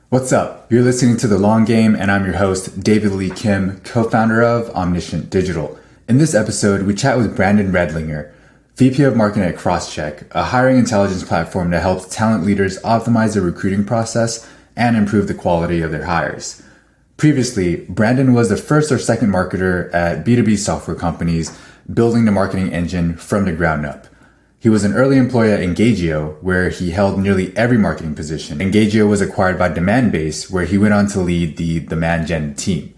What's up? You're listening to The Long Game, and I'm your host, David Lee Kim, co-founder of Omniscient Digital. In this episode, we chat with Brandon Redlinger, VP of Marketing at Crosschq, a hiring intelligence platform that helps talent leaders optimize their recruiting process and improve the quality of their hires. Previously, Brandon was the first or second marketer at B2B software companies, building the marketing engine from the ground up. He was an early employee at Engagio, where he held nearly every marketing position. Engagio was acquired by Demandbase, where he went on to lead the demand gen team.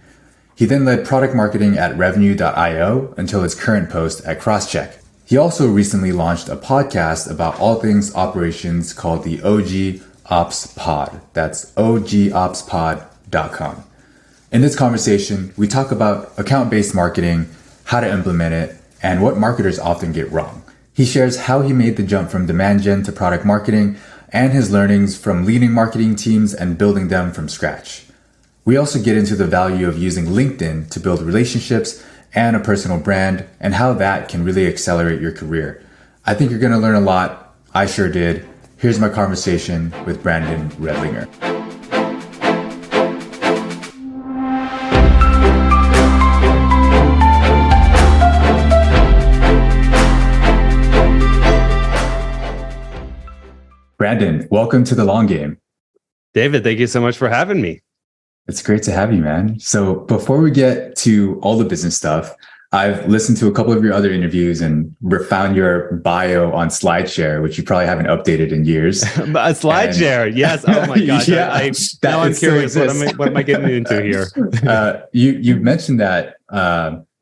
He then led product marketing at revenue.io until his current post at Crosschq. He also recently launched a podcast about all things operations called the OG Ops Pod. That's ogopspod.com. In this conversation, we talk about account-based marketing, how to implement it, and what marketers often get wrong. He shares how he made the jump from demand gen to product marketing and his learnings from leading marketing teams and building them from scratch. We also get into the value of using LinkedIn to build relationships and a personal brand and how that can really accelerate your career. I think you're going to learn a lot. I sure did. Here's my conversation with Brandon Redlinger. Brandon, welcome to The Long Game. David, thank you so much for having me. It's great to have you, man. So before we get to all the business stuff, I've listened to a couple of your other interviews and found your bio on SlideShare, which you probably haven't updated in years. SlideShare, yes. Oh my gosh. Yeah, now I'm curious. What am I getting into here? You mentioned that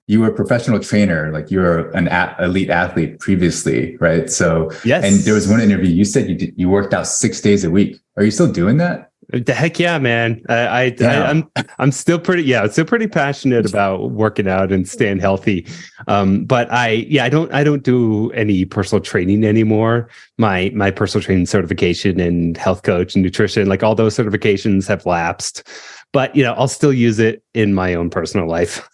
you were a professional trainer, like you were an elite athlete previously, right? So, yes. And there was one interview you said you worked out 6 days a week. Are you still doing that? The heck yeah, man! I'm still pretty passionate about working out and staying healthy. But I don't do any personal training anymore. My personal training certification and health coach and nutrition, like all those certifications have lapsed. But I'll still use it in my own personal life.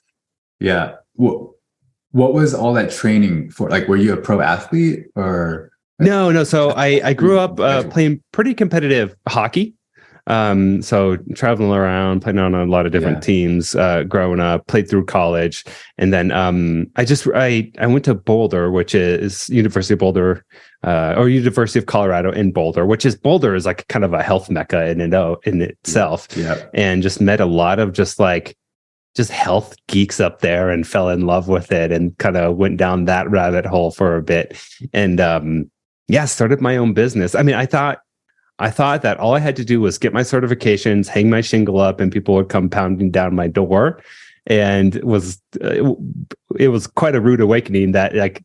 Yeah. What was all that training for? Like, were you a pro athlete or? No. So I grew up playing pretty competitive hockey. So traveling around, playing on a lot of different teams, growing up, played through college. And then I went to Boulder, which is University of Boulder, or University of Colorado in Boulder, Boulder is like kind of a health mecca in itself. Yeah. And just met a lot of just health geeks up there and fell in love with it and kind of went down that rabbit hole for a bit. And started my own business. I mean, I thought that all I had to do was get my certifications, hang my shingle up, and people would come pounding down my door. And it was quite a rude awakening that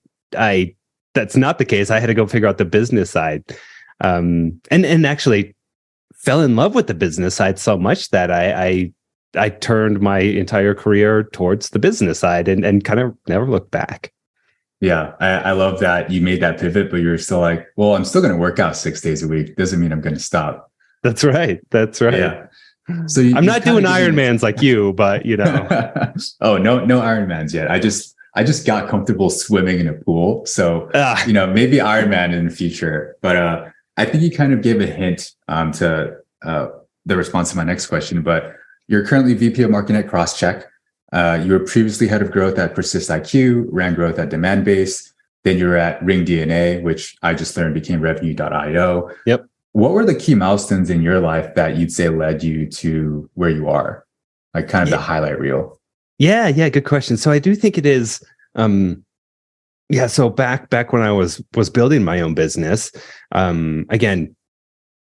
that's not the case. I had to go figure out the business side, and actually fell in love with the business side so much that I turned my entire career towards the business side and kind of never looked back. Yeah, I love that you made that pivot, but you're still like, well, I'm still going to work out 6 days a week. Doesn't mean I'm going to stop. That's right. Yeah. So I'm not doing Ironmans like you, but Oh, no Ironmans yet. I just got comfortable swimming in a pool. So, maybe Ironman in the future. But I think you kind of gave a hint to the response to my next question. But you're currently VP of Marketing at Crosschq. You were previously head of growth at PersistIQ, ran growth at Demandbase. Then you were at RingDNA, which I just learned became revenue.io. Yep. What were the key milestones in your life that you'd say led you to where you are? Like kind of the highlight reel. Yeah. Good question. So I do think it is. So back when I was building my own business, again,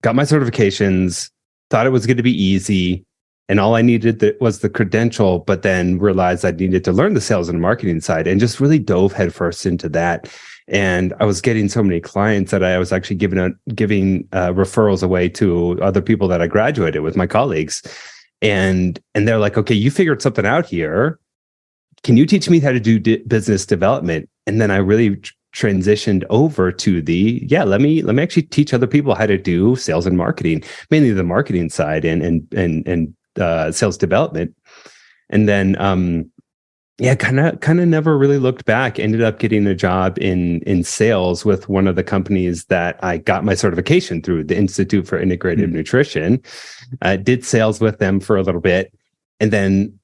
got my certifications, thought it was going to be easy. And all I needed was the credential, but then realized I needed to learn the sales and marketing side and just really dove headfirst into that. And I was getting so many clients that I was actually giving referrals away to other people that I graduated with, my colleagues. And they're like, okay, you figured something out here. Can you teach me how to do business development? And then I really transitioned over to let me actually teach other people how to do sales and marketing, mainly the marketing side and sales development. And then Yeah, kind of never really looked back. Ended up getting a job in sales with one of the companies that I got my certification through, the Institute for Integrative Nutrition. Did sales with them for a little bit, and then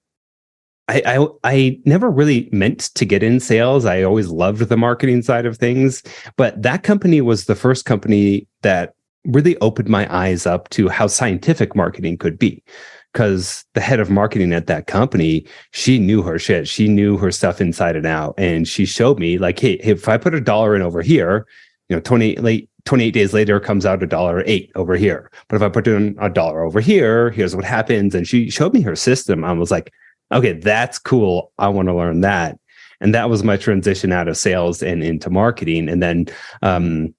I never really meant to get in sales. I always loved the marketing side of things, but that company was the first company that really opened my eyes up to how scientific marketing could be. Because the head of marketing at that company, she knew her shit. She knew her stuff inside and out. And she showed me like, hey, if I put $1 in over here, 28 days later comes out $1.08 over here. But if I put in $1 over here, here's what happens. And she showed me her system. I was like, okay, that's cool. I want to learn that. And that was my transition out of sales and into marketing. And then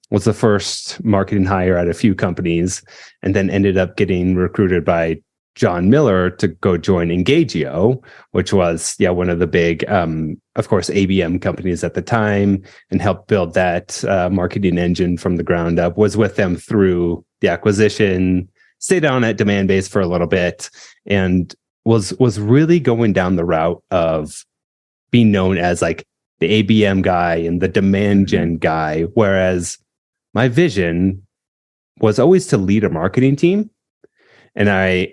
was the first marketing hire at a few companies, and then ended up getting recruited by John Miller to go join Engagio, which was one of the big, of course, ABM companies at the time, and helped build that marketing engine from the ground up. Was with them through the acquisition, stayed on at Demandbase for a little bit, and was really going down the route of being known as like the ABM guy and the demand gen guy, whereas my vision was always to lead a marketing team. And I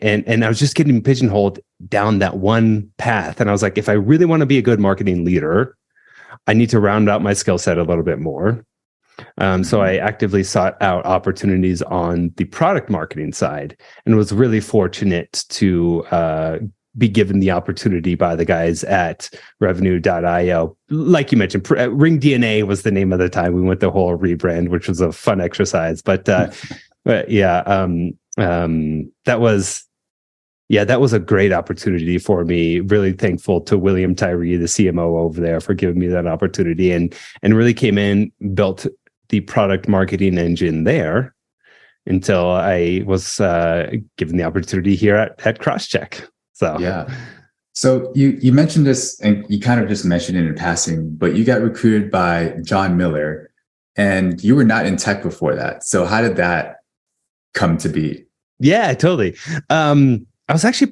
was just getting pigeonholed down that one path. And I was like, if I really want to be a good marketing leader, I need to round out my skill set a little bit more. So I actively sought out opportunities on the product marketing side, and was really fortunate to be given the opportunity by the guys at Revenue.io. Like you mentioned, Ring DNA was the name of the time. We went the whole rebrand, which was a fun exercise. But that was a great opportunity for me. Really thankful to William Tyree, the CMO over there, for giving me that opportunity, and really came in, built the product marketing engine there until I was given the opportunity here at Crosschq. So yeah. So you mentioned this, and you kind of just mentioned it in passing, but you got recruited by John Miller, and you were not in tech before that. So how did that come to be? Yeah, totally. I was actually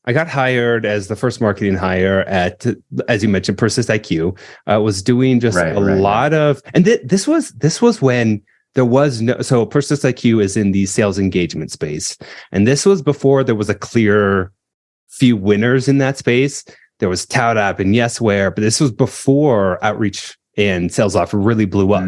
I got hired as the first marketing hire at, as you mentioned, Persist IQ. Was doing just a lot of, and this was when there was no, so Persist IQ is in the sales engagement space. And this was before there was a clear few winners in that space. There was ToutApp and Yesware, but this was before Outreach and SalesLoft really blew up.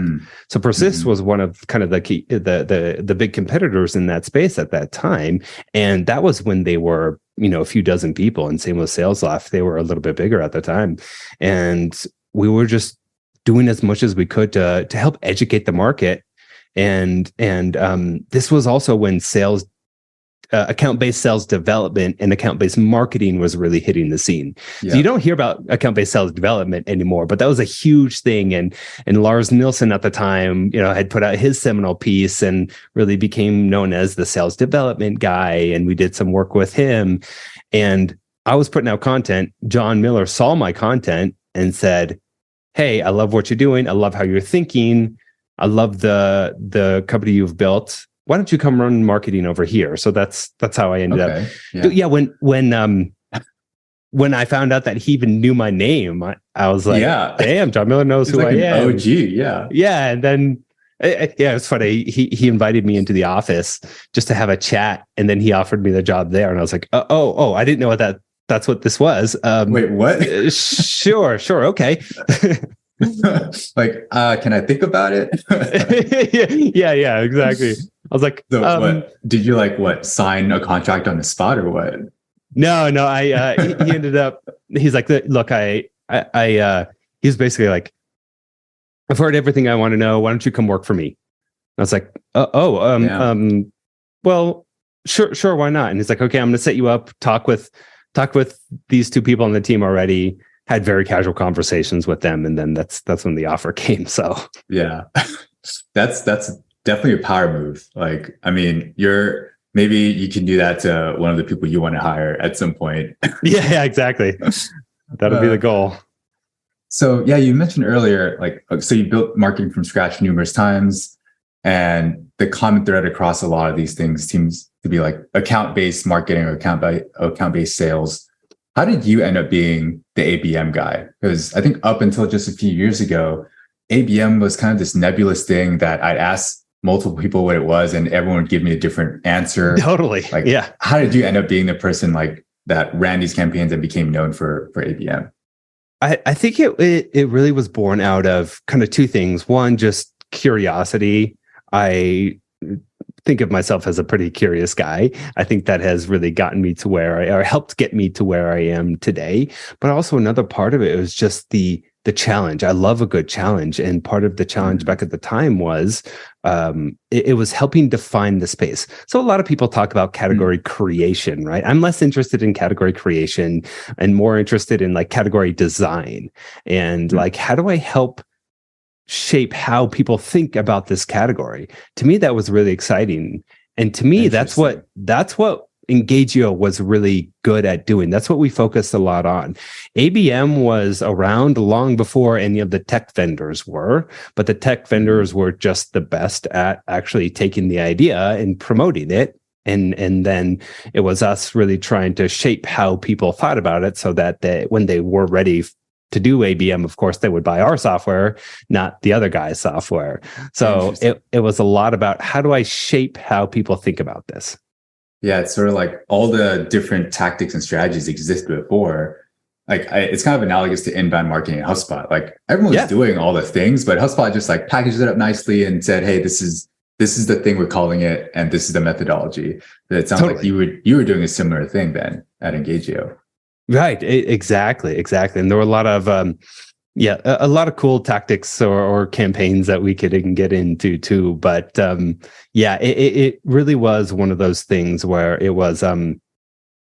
So Persist was one of kind of the key, the big competitors in that space at that time. And that was when they were, a few dozen people, and same with SalesLoft. They were a little bit bigger at the time. And we were just doing as much as we could to help educate the market. And this was also when account-based sales development and account-based marketing was really hitting the scene. Yeah. So you don't hear about account-based sales development anymore, but that was a huge thing. And Lars Nilsson at the time, had put out his seminal piece and really became known as the sales development guy. And we did some work with him. And I was putting out content. John Miller saw my content and said, "Hey, I love what you're doing. I love how you're thinking. I love the company you've built. Why don't you come run marketing over here?" So that's how I ended up. Yeah. When I found out that he even knew my name, I was like, damn, John Miller knows who I am. OG, yeah. Yeah. And then, it was funny. He invited me into the office just to have a chat. And then he offered me the job there. And I was like, oh, I didn't know that's what this was. Wait, what? Sure. Okay. Like, can I think about it? yeah, exactly. I was like, so what, did you sign a contract on the spot or what? No, he ended up, he's like, look, he was basically like, "I've heard everything I want to know. Why don't you come work for me?" And I was like, well, sure. Why not? And he's like, "Okay, I'm going to set you up, talk with these two people on the team already." Had very casual conversations with them. And then that's when the offer came. So yeah, that's definitely a power move. Like, I mean, maybe you can do that to one of the people you want to hire at some point. Yeah, exactly. That'll be the goal. So yeah, you mentioned earlier, so you built marketing from scratch numerous times, and the common thread across a lot of these things seems to be like account-based marketing or account-based sales. how did you end up being the ABM guy? Because I think up until just a few years ago, ABM was kind of this nebulous thing that I'd ask multiple people what it was, and everyone would give me a different answer. Totally. Like, Yeah. how did you end up being the person like that ran these campaigns and became known for ABM? I think it really was born out of kind of two things. One, just curiosity. I think of myself as a pretty curious guy. I think that has really gotten me to or helped get me to where I am today. But also another part of it was just the challenge. I love a good challenge. And part of the challenge back at the time was it was helping define the space. So a lot of people talk about category creation, right? I'm less interested in category creation and more interested in like category design. And like, how do I help shape how people think about this category? To me, that was really exciting. And to me, that's what Engagio was really good at doing. That's what we focused a lot on. ABM was around long before any of the tech vendors were, but the tech vendors were just the best at actually taking the idea and promoting it. And then it was us really trying to shape how people thought about it so that when they were ready to do ABM, of course, they would buy our software, not the other guy's software. So it was a lot about how do I shape how people think about this? Yeah, it's sort of like all the different tactics and strategies existed before. Like it's kind of analogous to inbound marketing at HubSpot. Like everyone's doing all the things, but HubSpot just like packaged it up nicely and said, "Hey, this is the thing we're calling it, and this is the methodology." But it sounds like you were doing a similar thing then at Engagio. Right. Exactly. And there were a lot of a lot of cool tactics or campaigns that we could get into too. But it really was one of those things where it was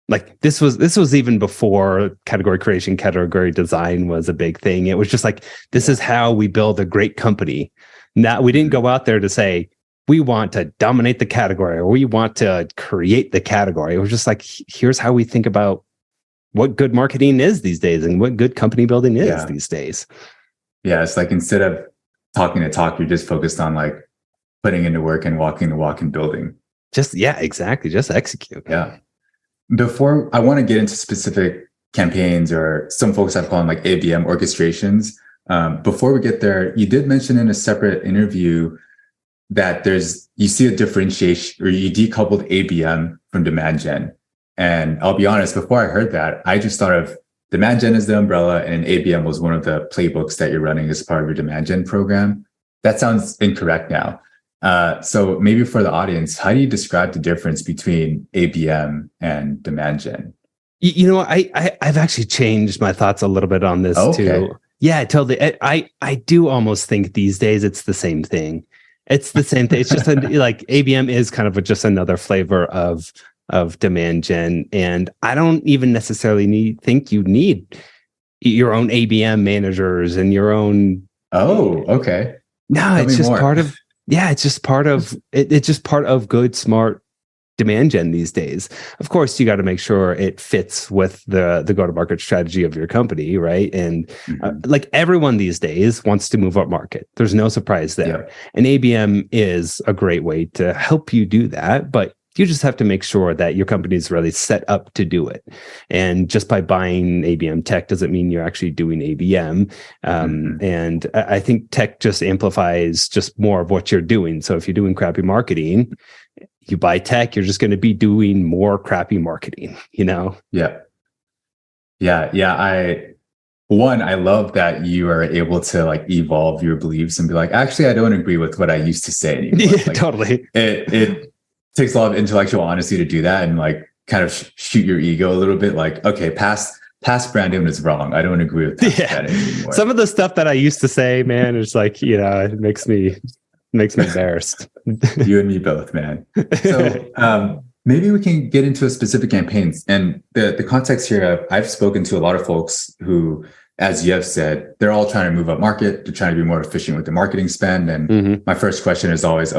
like this was even before category creation, category design was a big thing. It was just like, this is how we build a great company. Now, we didn't go out there to say, we want to dominate the category or we want to create the category. It was just like, here's how we think about what good marketing is these days and what good company building is these days. Yeah, it's like instead of talking the talk, you're just focused on like putting into work and walking the walk and building. Exactly. Just execute. Yeah. Before I want to get into specific campaigns, or some folks have called them like ABM orchestrations. Before we get there, you did mention in a separate interview that you see a differentiation, or you decoupled ABM from demand gen. And I'll be honest, before I heard that, I just thought of demand gen as the umbrella, and ABM was one of the playbooks that you're running as part of your demand gen program. That sounds incorrect now. So maybe for the audience, how do you describe the difference between ABM and demand gen? You know, I've actually changed my thoughts a little bit on this too. Yeah, totally. I do almost think these days it's the same thing. It's the same thing. It's just like ABM is kind of just another flavor of demand gen. And I don't even necessarily think you need your own ABM managers and your own. Oh, okay. No, it's just part of, it's just part of, it's just part of good, smart demand gen these days. Of course, you got to make sure it fits with the go-to-market strategy of your company, right? And like everyone these days wants to move up market. There's no surprise there. Yeah. And ABM is a great way to help you do that, but you just have to make sure that your company is really set up to do it. And just by buying ABM tech doesn't mean you're actually doing ABM. And I think tech just amplifies just more of what you're doing. So if you're doing crappy marketing, you buy tech, you're just going to be doing more crappy marketing, you know? Yeah. I love that you are able to like evolve your beliefs and be like, actually, I don't agree with what I used to say anymore. Yeah, like, totally. It takes a lot of intellectual honesty to do that and like kind of shoot your ego a little bit. Like, okay, past Brandon is wrong. I don't agree with that anymore. Some of the stuff that I used to say, man, is like, you know, it makes me embarrassed. You and me both, man. So maybe we can get into a specific campaigns. And the context here, I've spoken to a lot of folks who, as you have said, they're all trying to move up market. They're trying to be more efficient with the marketing spend. And my first question is always,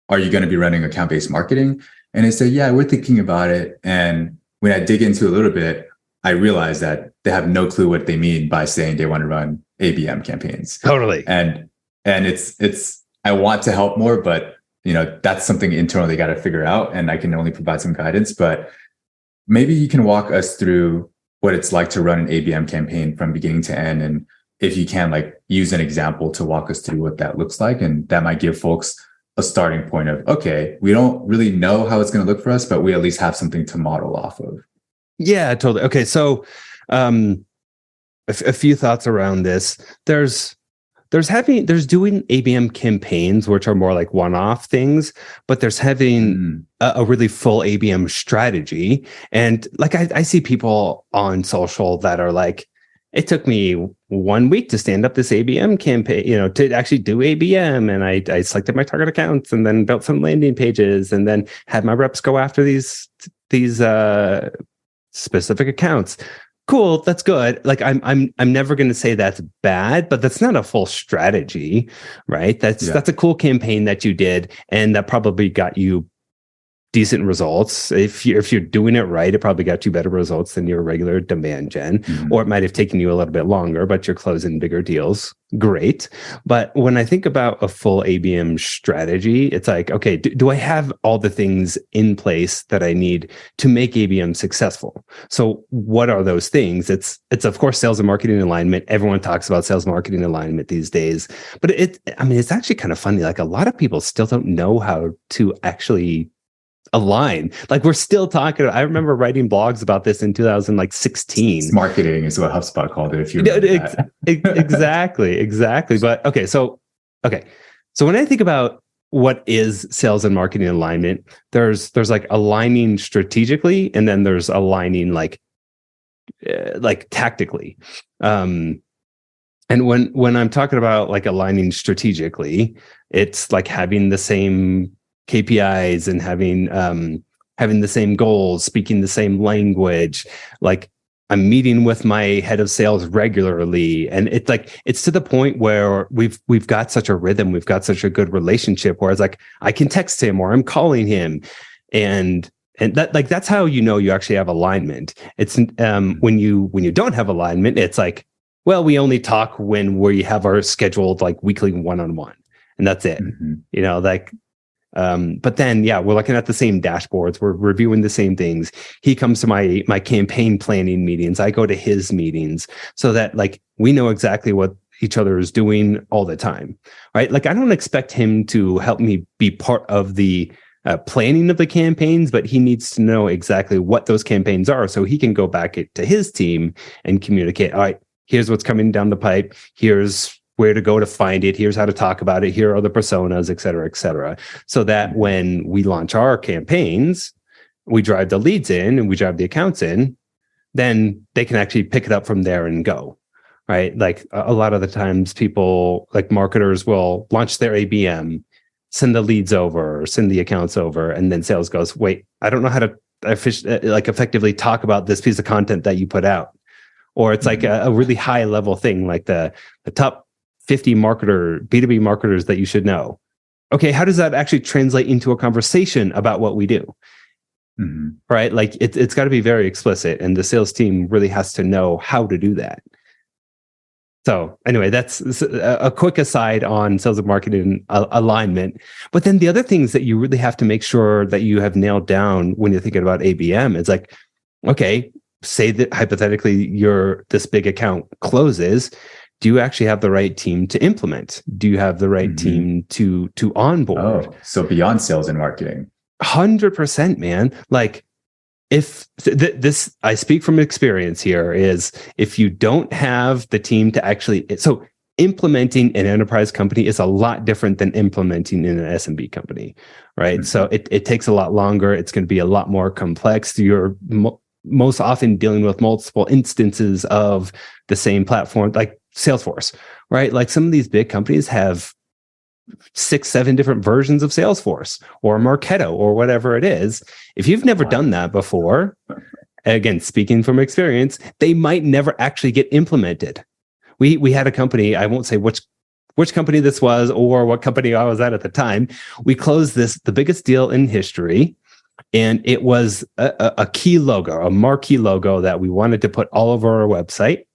are you going to be running account-based marketing? And they say, yeah, we're thinking about it. And when I dig into a little bit, I realize that they have no clue what they mean by saying they want to run ABM campaigns. Totally. And it's I want to help more, but you know, that's something internal they got to figure out. And I can only provide some guidance, but maybe you can walk us through what it's like to run an ABM campaign from beginning to end. And if you can, like, use an example to walk us through what that looks like. And that might give folks a starting point of, okay, we don't really know how it's going to look for us, but we at least have something to model off of. Yeah, totally. Okay, so a few thoughts around this. There's doing ABM campaigns, which are more like one-off things, but there's having a really full ABM strategy. And like I see people on social that are like, it took me 1 week to stand up this ABM campaign, to actually do ABM. And I selected my target accounts and then built some landing pages and then had my reps go after these specific accounts. Cool, that's good. Like I'm never going to say that's bad, but that's not a full strategy, right? That's a cool campaign that you did, and that probably got you decent results. If you're doing it right, it probably got you better results than your regular demand gen, or it might have taken you a little bit longer, but you're closing bigger deals. Great. But when I think about a full ABM strategy, it's like, okay, do I have all the things in place that I need to make ABM successful? So what are those things? It's of course sales and marketing alignment. Everyone talks about sales marketing alignment these days, but it's actually kind of funny. Like, a lot of people still don't know how to actually align. Like, we're still talking. I remember writing blogs about this in 2016. Marketing is what HubSpot called it. If you remember that. Exactly. But okay. So when I think about what is sales and marketing alignment, there's like aligning strategically, and then there's aligning like tactically. And when I'm talking about like aligning strategically, it's like having the same KPIs and having the same goals, speaking the same language. Like, I'm meeting with my head of sales regularly, and it's to the point where we've got such a rhythm, we've got such a good relationship where it's like I can text him or I'm calling him, and that's how you actually have alignment. It's when you don't have alignment, it's like, well, we only talk when we have our scheduled like weekly one-on-one, and that's it. But then, we're looking at the same dashboards. We're reviewing the same things. He comes to my campaign planning meetings. I go to his meetings, so that like we know exactly what each other is doing all the time, right? Like, I don't expect him to help me be part of the planning of the campaigns, but he needs to know exactly what those campaigns are, so he can go back to his team and communicate. All right, here's what's coming down the pipe. Here's where to go to find it. Here's how to talk about it. Here are the personas, et cetera, so that when we launch our campaigns, we drive the leads in and we drive the accounts in, then they can actually pick it up from there and go, right? Like, a lot of the times people, like marketers, will launch their ABM, send the leads over, or send the accounts over, and then sales goes, wait, I don't know how to effectively talk about this piece of content that you put out. Or it's like a really high level thing, like the top 50 B2B marketers that you should know. Okay, how does that actually translate into a conversation about what we do? Right? Like, it's got to be very explicit, and the sales team really has to know how to do that. So anyway, that's a quick aside on sales and marketing alignment. But then the other things that you really have to make sure that you have nailed down when you're thinking about ABM is like, okay, say that hypothetically this big account closes. Do you actually have the right team to implement? Do you have the right team to onboard? Oh, so beyond sales and marketing. 100%, man. Like, if this, I speak from experience here, is if you don't have the team to actually, so implementing an enterprise company is a lot different than implementing in an SMB company, right? So it takes a lot longer. It's going to be a lot more complex. You're most often dealing with multiple instances of the same platform, like Salesforce, right? Like, some of these big companies have 6-7 different versions of Salesforce or Marketo or whatever it is. If you've never done that before, again, speaking from experience, they might never actually get implemented. We had a company, I won't say which company this was or what company I was at the time. We closed the biggest deal in history, and it was a key logo, a marquee logo that we wanted to put all over our website.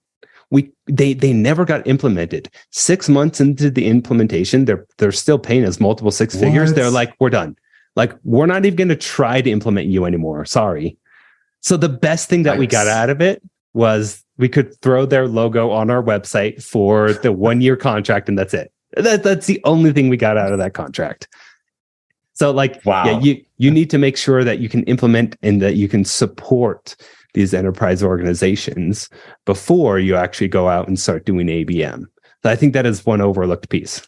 They never got implemented. 6 months into the implementation, they're still paying us multiple six figures. They're like, we're done. Like, we're not even going to try to implement you anymore. Sorry. So the best thing that we got out of it was we could throw their logo on our website for the 1-year contract, and that's it. That's the only thing we got out of that contract. So like, wow. yeah, you need to make sure that you can implement and that you can support these enterprise organizations before you actually go out and start doing ABM. So I think that is one overlooked piece.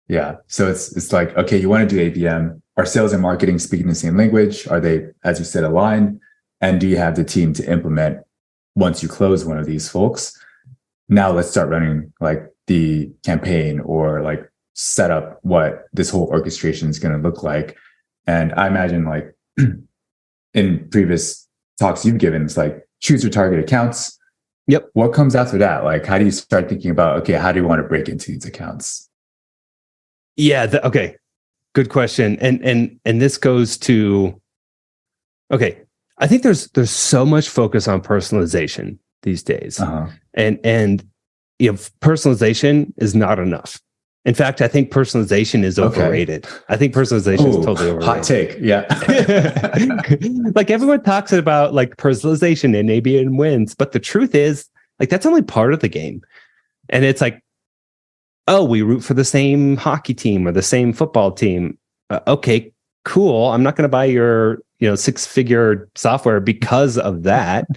Yeah. So it's like, okay, you want to do ABM. Are sales and marketing speaking the same language? Are they, as you said, aligned? And do you have the team to implement once you close one of these folks? Now let's start running like the campaign or like set up what this whole orchestration is going to look like. And I imagine like in previous talks you've given, it's like choose your target accounts. Yep. What comes after that? Like, how do you start thinking about, okay, how do you want to break into these accounts? Yeah. Okay. Good question. And this goes to, okay, I think there's so much focus on personalization these days. And you know, personalization is not enough. In fact, I think personalization is overrated. I think personalization is totally overrated. Hot take. Yeah. Like everyone talks about like personalization and ABM wins, but the truth is like that's only part of the game. And it's like, oh, we root for the same hockey team or the same football team. Okay, cool. I'm not going to buy your, 6-figure software because of that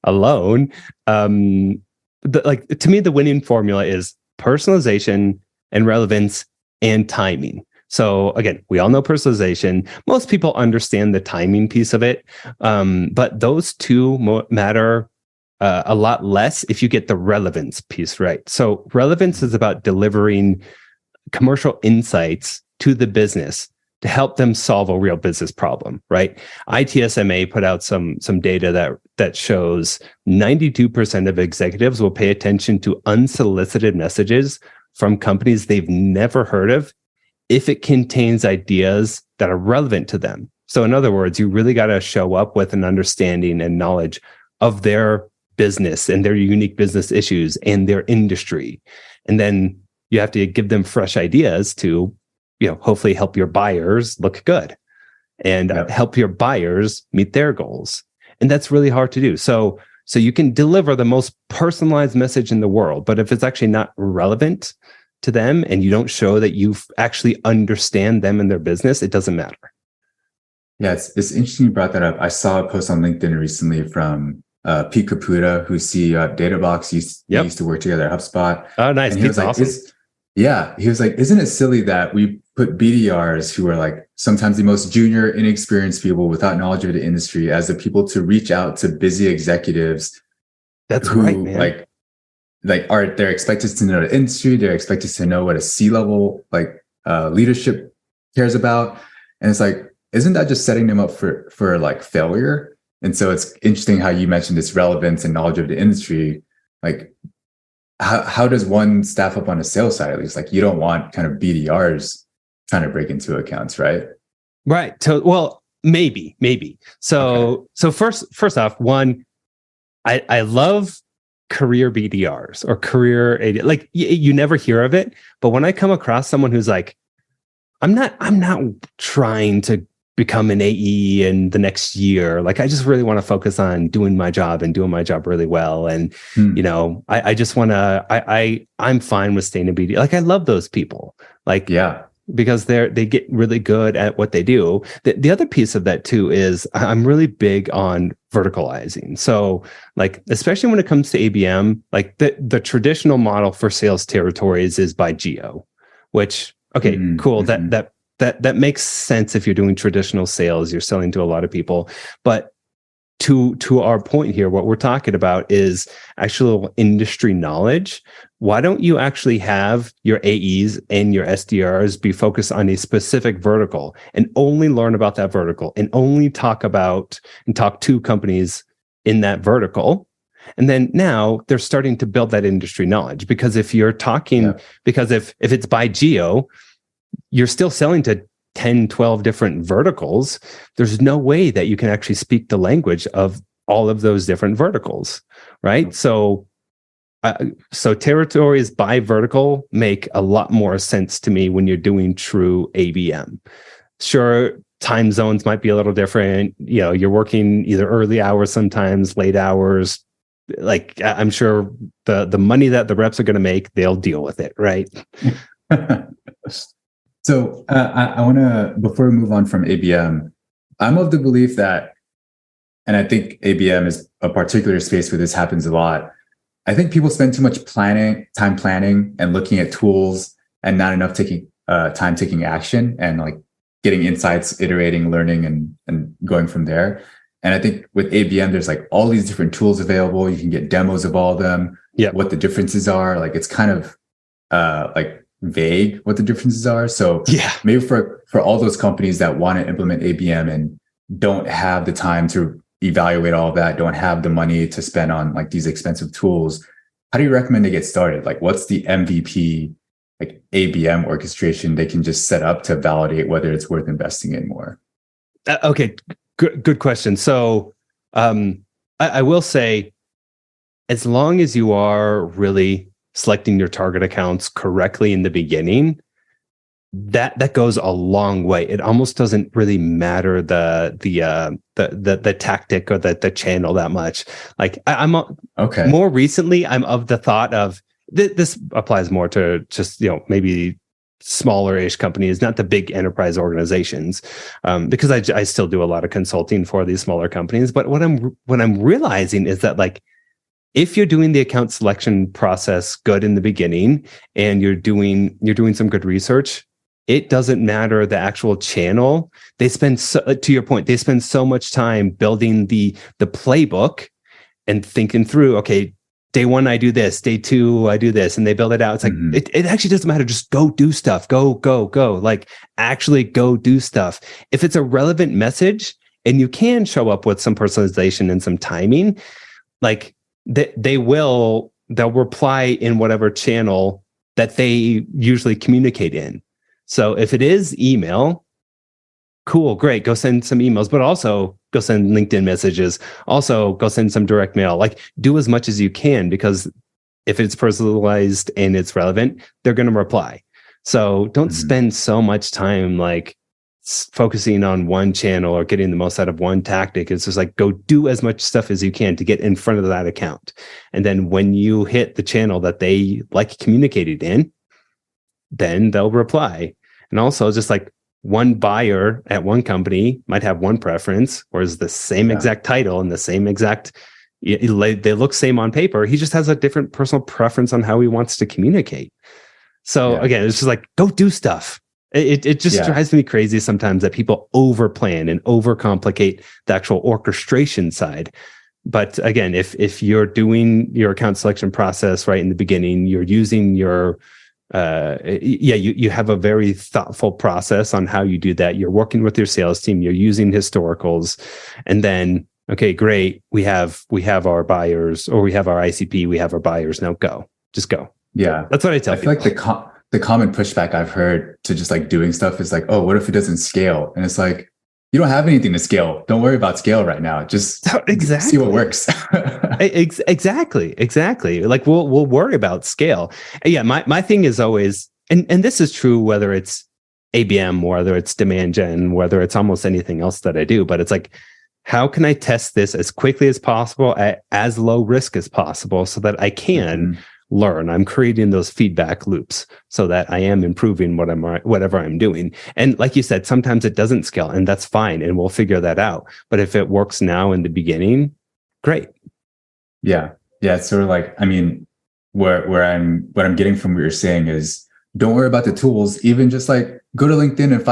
alone. Like to me, the winning formula is personalization and relevance and timing. So again, we all know personalization. Most people understand the timing piece of it, but those two matter a lot less if you get the relevance piece right. So relevance is about delivering commercial insights to the business to help them solve a real business problem, right? ITSMA put out some data that shows 92% of executives will pay attention to unsolicited messages from companies they've never heard of if it contains ideas that are relevant to them. So in other words, you really got to show up with an understanding and knowledge of their business and their unique business issues and their industry. And then you have to give them fresh ideas to, hopefully help your buyers look good and help your buyers meet their goals. And that's really hard to do. So you can deliver the most personalized message in the world, but if it's actually not relevant to them and you don't show that you actually understand them and their business, it doesn't matter. Yeah, it's interesting you brought that up. I saw a post on LinkedIn recently from Pete Caputa, who's CEO at Databox. We used to work together at HubSpot. Oh, nice. And he was like, awesome. he was like, isn't it silly that we put BDRs, who are like sometimes the most junior, inexperienced people without knowledge of the industry, as the people to reach out to busy executives? That's who, right, man. They're expected to know the industry. They're expected to know what a C-level leadership cares about. And it's like, isn't that just setting them up for like failure? And so it's interesting how you mentioned this relevance and knowledge of the industry. Like, how does one staff up on the sales side, at least? Like, you don't want kind of BDRs trying to break into accounts, right? Right. Well, maybe. So first off, one, I love career BDRs or career AD. Like you never hear of it, but when I come across someone who's like, I'm not trying to become an AE in the next year. Like, I just really want to focus on doing my job and doing my job really well. And, I just want to, I'm fine with staying in BD. Like, I love those people. Like, yeah, because they get really good at what they do. The other piece of that too is I'm really big on verticalizing. So like, especially when it comes to ABM, like the traditional model for sales territories is by geo, which, okay, cool. That makes sense if you're doing traditional sales, you're selling to a lot of people. But to our point here, what we're talking about is actual industry knowledge. Why don't you actually have your AEs and your SDRs be focused on a specific vertical and only learn about that vertical and only talk to companies in that vertical? And then now they're starting to build that industry knowledge, because if you're talking, because if it's by geo, you're still selling to 10, 12 different verticals. There's no way that you can actually speak the language of all of those different verticals, right? So territories by vertical make a lot more sense to me when you're doing true ABM. Sure, time zones might be a little different. You're working either early hours, sometimes late hours, like I'm sure the money that the reps are going to make, they'll deal with it, right? So I want to, before we move on from ABM, I'm of the belief that, and I think ABM is a particular space where this happens a lot. I think people spend too much time planning and looking at tools and not enough time taking action and like getting insights, iterating, learning, and going from there. And I think with ABM, there's like all these different tools available. You can get demos of all of them, what the differences are. Like it's kind of like vague what the differences are. So maybe for all those companies that want to implement ABM and don't have the time to evaluate all of that, don't have the money to spend on like these expensive tools, how do you recommend they get started? Like what's the MVP like ABM orchestration they can just set up to validate whether it's worth investing in more? Okay, good question. So I will say, as long as you are really selecting your target accounts correctly in the beginning, that goes a long way. It almost doesn't really matter the tactic or the channel that much. Like I'm more recently, I'm of the thought of this applies more to just maybe smaller-ish companies, not the big enterprise organizations, because I still do a lot of consulting for these smaller companies. But what I'm realizing is that like, if you're doing the account selection process good in the beginning and you're doing some good research, it doesn't matter the actual channel. They spend, to your point, they spend so much time building the playbook and thinking through, okay, day one, I do this, day two, I do this, and they build it out. It's like, it actually doesn't matter. Just go do stuff, go. Like actually go do stuff. If it's a relevant message and you can show up with some personalization and some timing, like they'll reply in whatever channel that they usually communicate in. So if it is email, cool, great, go send some emails, but also go send LinkedIn messages. Also go send some direct mail. Like do as much as you can, because if it's personalized and it's relevant, they're going to reply. So don't spend so much time like focusing on one channel or getting the most out of one tactic. It's just like, go do as much stuff as you can to get in front of that account. And then when you hit the channel that they like communicated in, then they'll reply. And also just like one buyer at one company might have one preference, whereas the same exact title and the same exact, they look same on paper. He just has a different personal preference on how he wants to communicate. So again, it's just like, go do stuff. It just drives me crazy sometimes that people overplan and overcomplicate the actual orchestration side. But again, if you're doing your account selection process right in the beginning, you're using your you have a very thoughtful process on how you do that. You're working with your sales team, you're using historicals, and then okay, great, we have our buyers, or we have our ICP, we have our buyers. Now just go. Yeah, that's what I tell people. I feel like the common pushback I've heard to just like doing stuff is like, oh, what if it doesn't scale? And it's like, you don't have anything to scale. Don't worry about scale right now. Just see what works. Exactly. Like we'll worry about scale. Yeah, my thing is always, and this is true whether it's ABM, whether it's demand gen, whether it's almost anything else that I do, but it's like, how can I test this as quickly as possible at as low risk as possible so that I can learn? I'm creating those feedback loops so that I am improving whatever I'm doing. And like you said, sometimes it doesn't scale, and that's fine, and we'll figure that out. But if it works now in the beginning, great. Yeah. It's sort of like, I mean, what I'm getting from what you're saying is, don't worry about the tools. Even just like go to LinkedIn and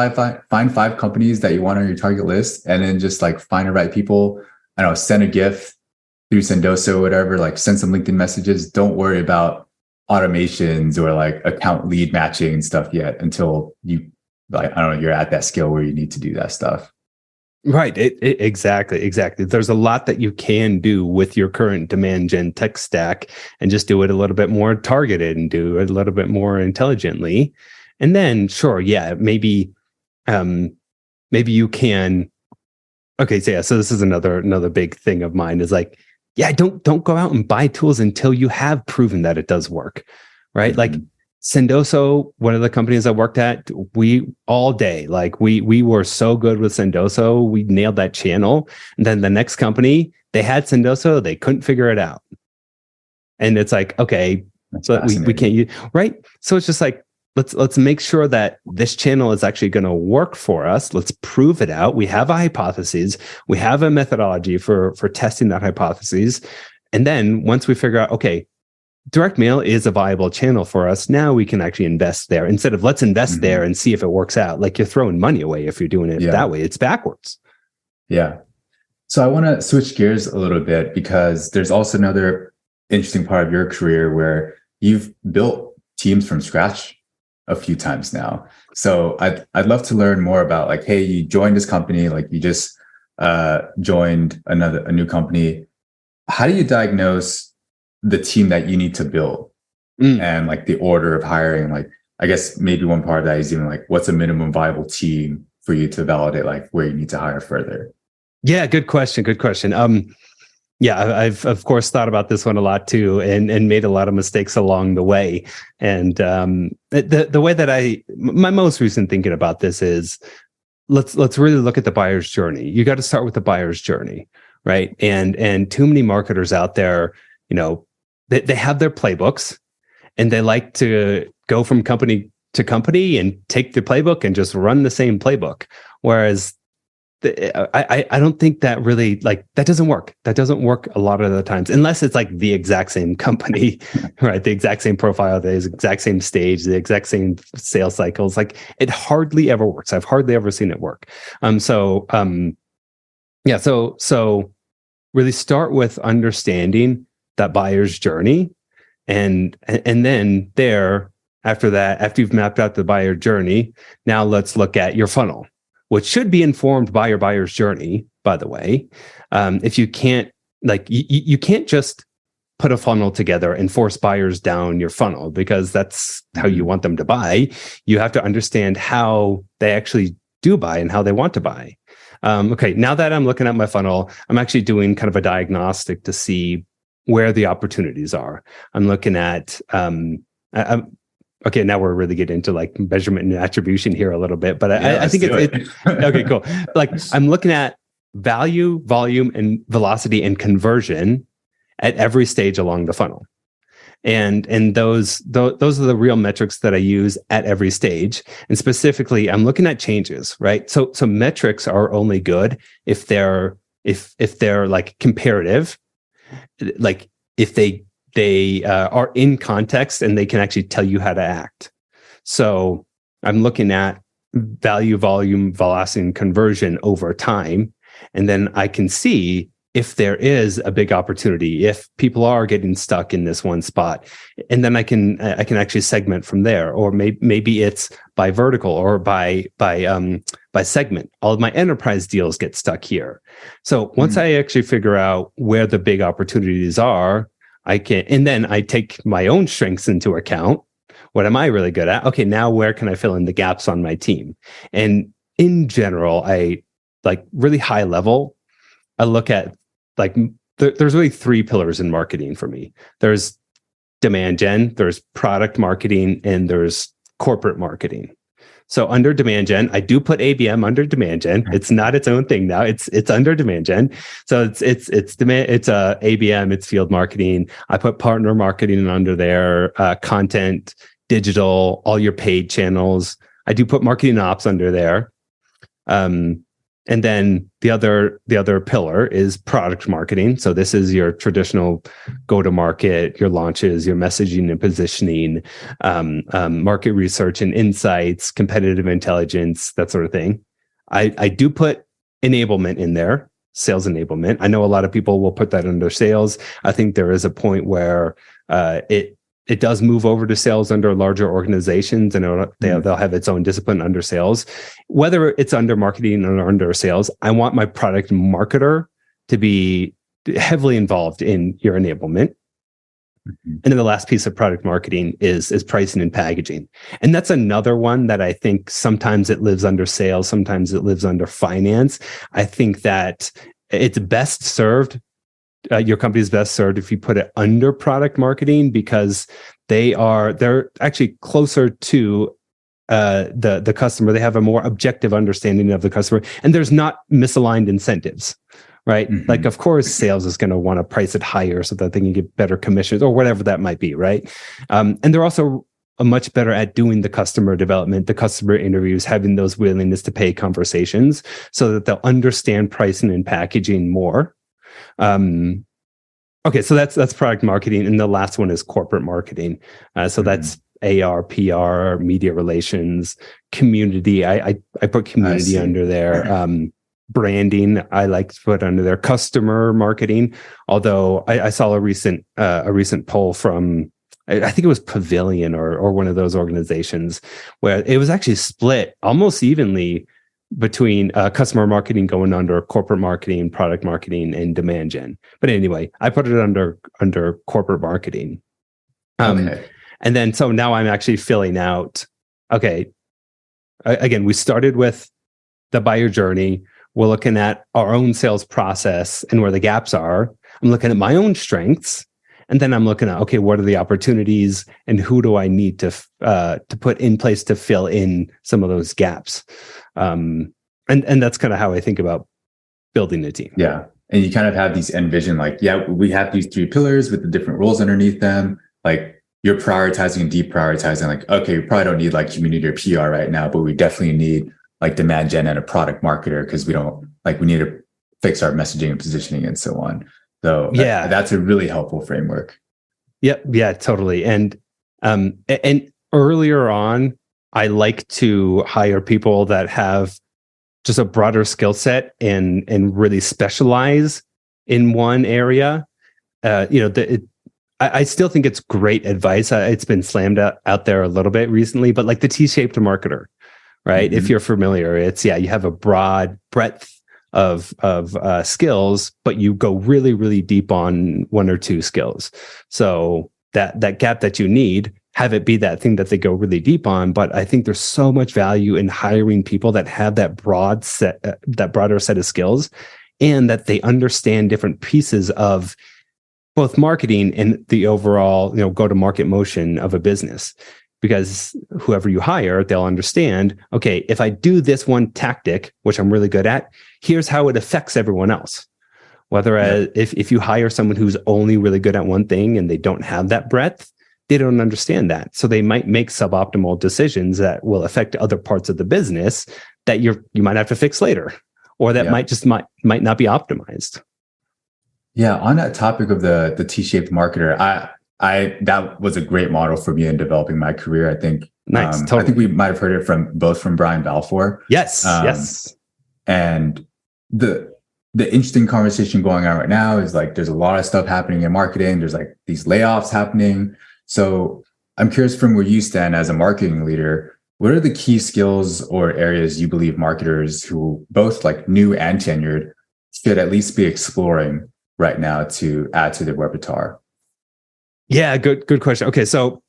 find 5 companies that you want on your target list, and then just like find the right people. I don't know, send a GIF through Sendoso or whatever, like send some LinkedIn messages. Don't worry about automations or like account lead matching and stuff yet until you, like, I don't know, you're at that scale where you need to do that stuff. Right. Exactly. There's a lot that you can do with your current demand gen tech stack, and just do it a little bit more targeted and do it a little bit more intelligently. And then sure, maybe you can. Okay, so this is another big thing of mine is like, don't go out and buy tools until you have proven that it does work, right? Like Sendoso, one of the companies I worked at, we were so good with Sendoso, we nailed that channel. And then the next company, they had Sendoso, they couldn't figure it out. And it's like, okay, That's but we can't use, right? So it's just like, let's make sure that this channel is actually going to work for us. Let's prove it out. We have a hypothesis. We have a methodology for testing that hypothesis. And then once we figure out, okay, direct mail is a viable channel for us, now we can actually invest there instead of let's invest there and see if it works out. Like, you're throwing money away if you're doing it that way. It's backwards. Yeah. So I want to switch gears a little bit, because there's also another interesting part of your career where you've built teams from scratch a few times now. So I'd love to learn more about, like, hey, you joined this company, like you just joined a new company. How do you diagnose the team that you need to build and like the order of hiring? Like, I guess maybe one part of that is even like, what's a minimum viable team for you to validate like where you need to hire further? Yeah, good question. Good question. Yeah, I've of course thought about this one a lot too, and made a lot of mistakes along the way. And the way that my most recent thinking about this is, let's really look at the buyer's journey. You got to start with the buyer's journey, right? And too many marketers out there, they have their playbooks, and they like to go from company to company and take the playbook and just run the same playbook. Whereas I don't think that really, like, that doesn't work. That doesn't work a lot of the times, unless it's like the exact same company, right? The exact same profile, the exact same stage, the exact same sales cycles. Like, it hardly ever works. I've hardly ever seen it work. So really start with understanding that buyer's journey, and then after that, after you've mapped out the buyer journey, now let's look at your funnel, which should be informed by your buyer's journey, by the way. If you can't, like, you can't just put a funnel together and force buyers down your funnel, because that's how you want them to buy. You have to understand how they actually do buy and how they want to buy. Okay, now that I'm looking at my funnel, I'm actually doing kind of a diagnostic to see where the opportunities are. I'm looking at, okay, now we're really getting into like measurement and attribution here a little bit, but I think it's okay, cool. Like, I'm looking at value, volume, and velocity and conversion at every stage along the funnel. And those are the real metrics that I use at every stage. And specifically, I'm looking at changes, right? So metrics are only good if they're like comparative, like if they are in context and they can actually tell you how to act. So I'm looking at value, volume, velocity, and conversion over time. And then I can see if there is a big opportunity, if people are getting stuck in this one spot. And then I can actually segment from there. Or maybe it's by vertical or by segment. All of my enterprise deals get stuck here. So once I actually figure out where the big opportunities are, and then I take my own strengths into account. What am I really good at? Okay, now where can I fill in the gaps on my team? And in general, I, like, really high level, I look at, like, there's really three pillars in marketing for me. There's demand gen, there's product marketing, and there's corporate marketing. So under demand gen, I do put ABM under demand gen. It's not its own thing now. It's under demand gen. So it's ABM. It's field marketing. I put partner marketing under there, content, digital, all your paid channels. I do put marketing ops under there. And then the other pillar is product marketing. So this is your traditional go-to-market, your launches, your messaging and positioning, market research and insights, competitive intelligence, that sort of thing. I do put enablement in there, sales enablement. I know a lot of people will put that under sales. I think there is a point where it does move over to sales under larger organizations, and they'll have its own discipline under sales. Whether it's under marketing or under sales, I want my product marketer to be heavily involved in your enablement. And then the last piece of product marketing is pricing and packaging. And that's another one that I think sometimes it lives under sales, sometimes it lives under finance. I think that it's best served, your company is best served if you put it under product marketing, because they're actually closer to the customer. They have a more objective understanding of the customer, and there's not misaligned incentives, right? Mm-hmm. Like, of course, sales is going to want to price it higher so that they can get better commissions or whatever that might be, right? And they're also much better at doing the customer development, the customer interviews, having those willingness to pay conversations so that they'll understand pricing and packaging more. Okay, so that's product marketing, and the last one is corporate marketing. So that's AR, PR, media relations, community. I put community under there. Branding, I like to put under there. Customer marketing. Although I saw a recent poll from, I think it was Pavilion or one of those organizations, where it was actually split almost evenly between customer marketing going under corporate marketing, product marketing, and demand gen. But anyway, I put it under corporate marketing. And then so now I'm actually filling out. Okay, again, we started with the buyer journey. We're looking at our own sales process and where the gaps are. I'm looking at my own strengths. And then I'm looking at, okay, what are the opportunities and who do I need to put in place to fill in some of those gaps? And that's kind of how I think about building a team. Yeah. And you kind of have these envision, like, yeah, we have these 3 pillars with the different roles underneath them. Like you're prioritizing and deprioritizing, like, okay, we probably don't need like community or PR right now, but we definitely need like demand gen and a product marketer because we need to fix our messaging and positioning and so on. So yeah, that's a really helpful framework. Yep. Yeah, totally. And earlier on, I like to hire people that have just a broader skill set and really specialize in one area. I still think it's great advice. It's been slammed out there a little bit recently, but like the T-shaped marketer, right? If you're familiar, it's you have a broad breadth of skills, but you go really, really deep on 1 or 2 skills. So that gap that you need, have it be that thing that they go really deep on. But I think there's so much value in hiring people that have that broader set of skills, and that they understand different pieces of both marketing and the overall, go-to-market motion of a business. Because whoever you hire, they'll understand, okay, if I do this one tactic, which I'm really good at, here's how it affects everyone else. Whereas if you hire someone who's only really good at one thing and they don't have that breadth, they don't understand that. So they might make suboptimal decisions that will affect other parts of the business that you might have to fix later, or that might not be optimized. Yeah, on that topic of the T-shaped marketer, that was a great model for me in developing my career. I think. Nice. Totally. I think we might have heard it from Brian Balfour. Yes. Yes. And the interesting conversation going on right now is like, there's a lot of stuff happening in marketing. There's like these layoffs happening. So I'm curious, from where you stand as a marketing leader, what are the key skills or areas you believe marketers who both like new and tenured should at least be exploring right now to add to their repertoire? Yeah, good question. Okay, so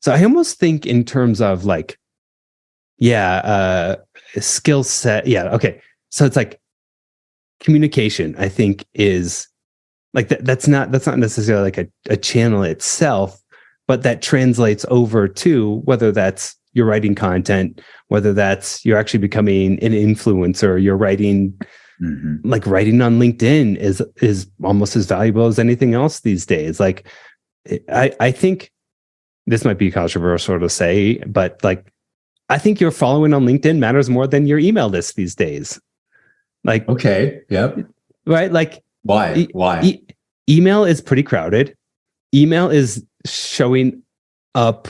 I almost think in terms of like, skill set. Yeah, okay. So it's like communication, I think, is like that's not necessarily like a channel itself, but that translates over to whether that's you're writing content, whether that's you're actually becoming an influencer, you're writing. Like writing on LinkedIn is almost as valuable as anything else these days. Like, I think this might be controversial to say, but like, I think your following on LinkedIn matters more than your email list these days. Like, okay, yep, right. Like, why? Email is pretty crowded. Email is showing up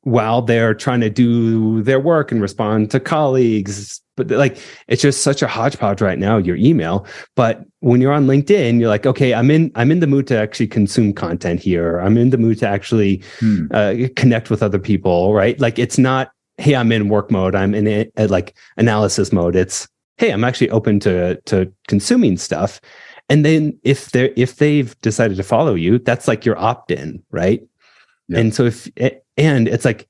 while they're trying to do their work and respond to colleagues. But like, it's just such a hodgepodge right now, your email. But when you're on LinkedIn, you're like, okay, I'm in the mood to actually consume content here. I'm in the mood to actually connect with other people, right? Like, it's not, hey, I'm in work mode. I'm in like analysis mode. It's, hey, I'm actually open to consuming stuff. And then if they've decided to follow you, that's like your opt-in, right? Yeah. And so it's like,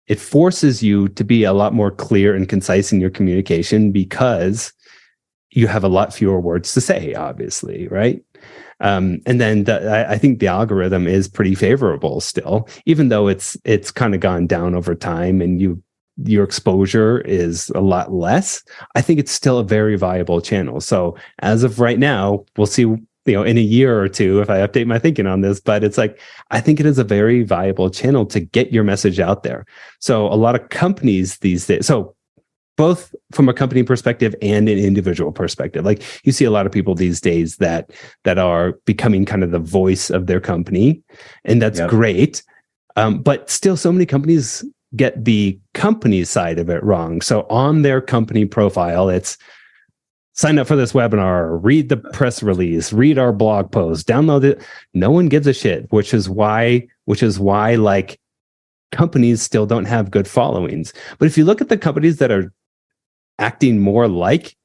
it forces you to be a lot more clear and concise in your communication because you have a lot fewer words to say, obviously, right? And then I think the algorithm is pretty favorable still, even though it's kind of gone down over time, and your exposure is a lot less, I think it's still a very viable channel. So as of right now, we'll see, in a year or two if I update my thinking on this, but it's like, I think it is a very viable channel to get your message out there. So a lot of companies these days, so both from a company perspective and an individual perspective, like you see a lot of people these days that are becoming kind of the voice of their company, and that's great. But still, so many companies get the company side of it wrong. So on their company profile, it's sign up for this webinar, read the press release, read our blog post, download it. No one gives a shit, which is why like companies still don't have good followings. But if you look at the companies that are acting more like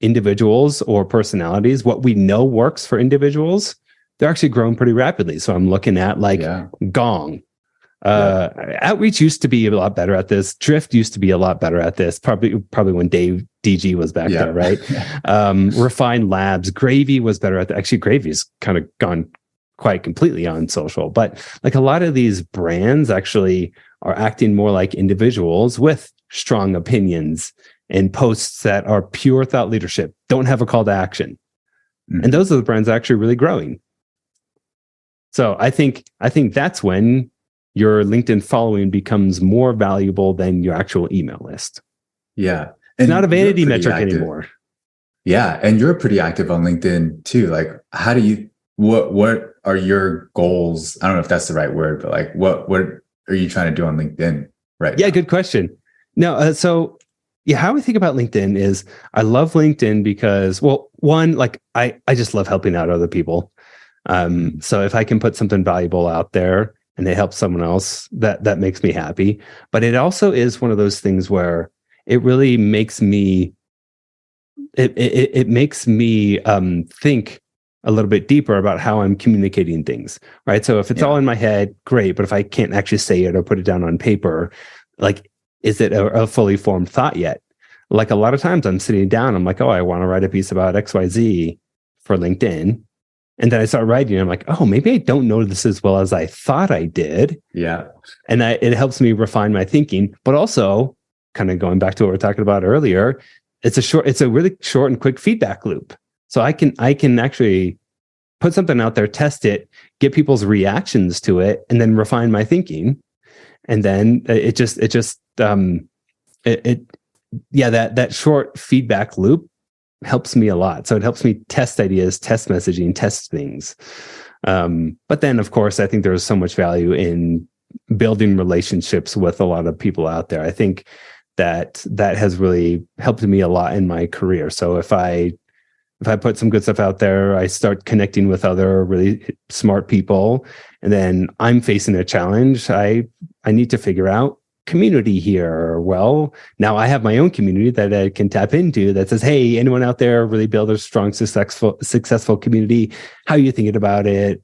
individuals or personalities, what we know works for individuals, they're actually growing pretty rapidly. So I'm looking at like Gong. Outreach used to be a lot better at this. Drift used to be a lot better at this. Probably when Dave DG was back there, right? Refined Labs, Gravy was better at that. Actually, Gravy's kind of gone quite completely on social, but like a lot of these brands actually are acting more like individuals with strong opinions and posts that are pure thought leadership, don't have a call to action. And those are the brands actually really growing. So I think that's when your LinkedIn following becomes more valuable than your actual email list. Yeah. It's not a vanity metric anymore. Yeah. And you're pretty active on LinkedIn too. Like, how do you, what are your goals? I don't know if that's the right word, but like, what are you trying to do on LinkedIn right now? Good question. No, how I think about LinkedIn is I love LinkedIn because, well, one, like I just love helping out other people. So if I can put something valuable out there and it helps someone else, that makes me happy. But it also is one of those things where it really makes me, it makes me think a little bit deeper about how I'm communicating things, right? So if it's all in my head, great. But if I can't actually say it or put it down on paper, like, is it a fully formed thought yet? Like a lot of times I'm sitting down, I'm like, oh, I want to write a piece about XYZ for LinkedIn. And then I start writing, and I'm like, oh, maybe I don't know this as well as I thought I did. Yeah. And it helps me refine my thinking, but also kind of going back to what we were talking about earlier, it's a really short and quick feedback loop. So I can actually put something out there, test it, get people's reactions to it, and then refine my thinking. And then that short feedback loop helps me a lot. So it helps me test ideas, test messaging, test things. But then, of course, I think there's so much value in building relationships with a lot of people out there. I think that has really helped me a lot in my career. So if I put some good stuff out there, I start connecting with other really smart people, and then I'm facing a challenge. I need to figure out community here. Well, now I have my own community that I can tap into that says, hey, anyone out there really build a strong, successful community? How are you thinking about it?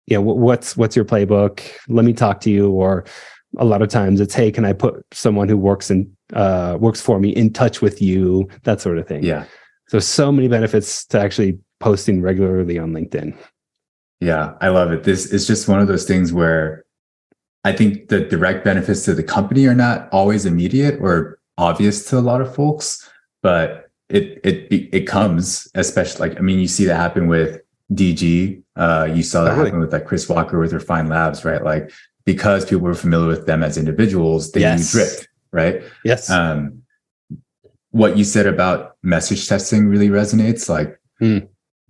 What's your playbook? Let me talk to you. Or a lot of times it's, hey, can I put someone who works for me in touch with you? That sort of thing. Yeah. So many benefits to actually posting regularly on LinkedIn. Yeah, I love it. This is just one of those things where I think the direct benefits to the company are not always immediate or obvious to a lot of folks, but it comes, especially like, I mean, you see that happen with DG. You saw that happen with like Chris Walker with Refined Labs, right? Like, because people were familiar with them as individuals, they knew Drift, right? Yes. What you said about message testing really resonates. Like,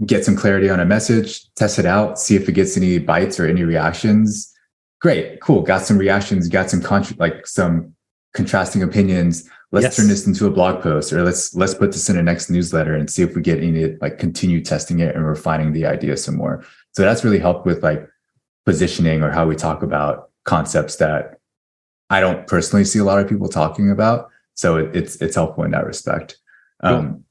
get some clarity on a message, test it out, see if it gets any bites or any reactions. Great, cool. Got some reactions, got some some contrasting opinions. Let's turn this into a blog post, or let's put this in a next newsletter and see if we get any, like, continue testing it and refining the idea some more. So that's really helped with like positioning, or how we talk about concepts that I don't personally see a lot of people talking about. So it's helpful in that respect. Cool.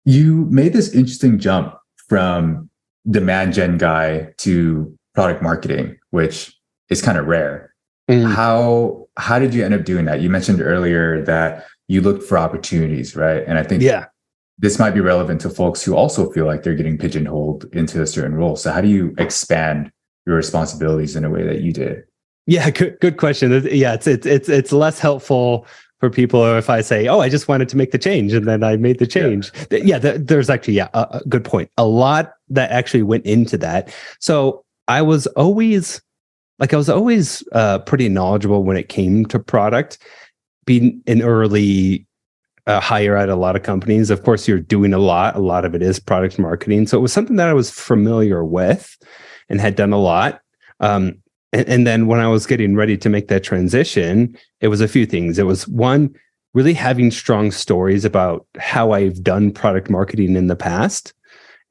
You made this interesting jump from demand gen guy to product marketing, which is kind of rare. How did you end up doing that? You mentioned earlier that you looked for opportunities, right? And I think this might be relevant to folks who also feel like they're getting pigeonholed into a certain role. So how do you expand your responsibilities in a way that you did? Yeah, good question. Yeah, it's less helpful for people if I say, "Oh, I just wanted to make the change," and then I made the change. Yeah, there's actually a good point. A lot that actually went into that. So I was always pretty knowledgeable when it came to product. Being an early hire at a lot of companies, of course, you're doing a lot. A lot of it is product marketing. So it was something that I was familiar with and had done a lot. And then when I was getting ready to make that transition, it was a few things. It was one, really having strong stories about how I've done product marketing in the past.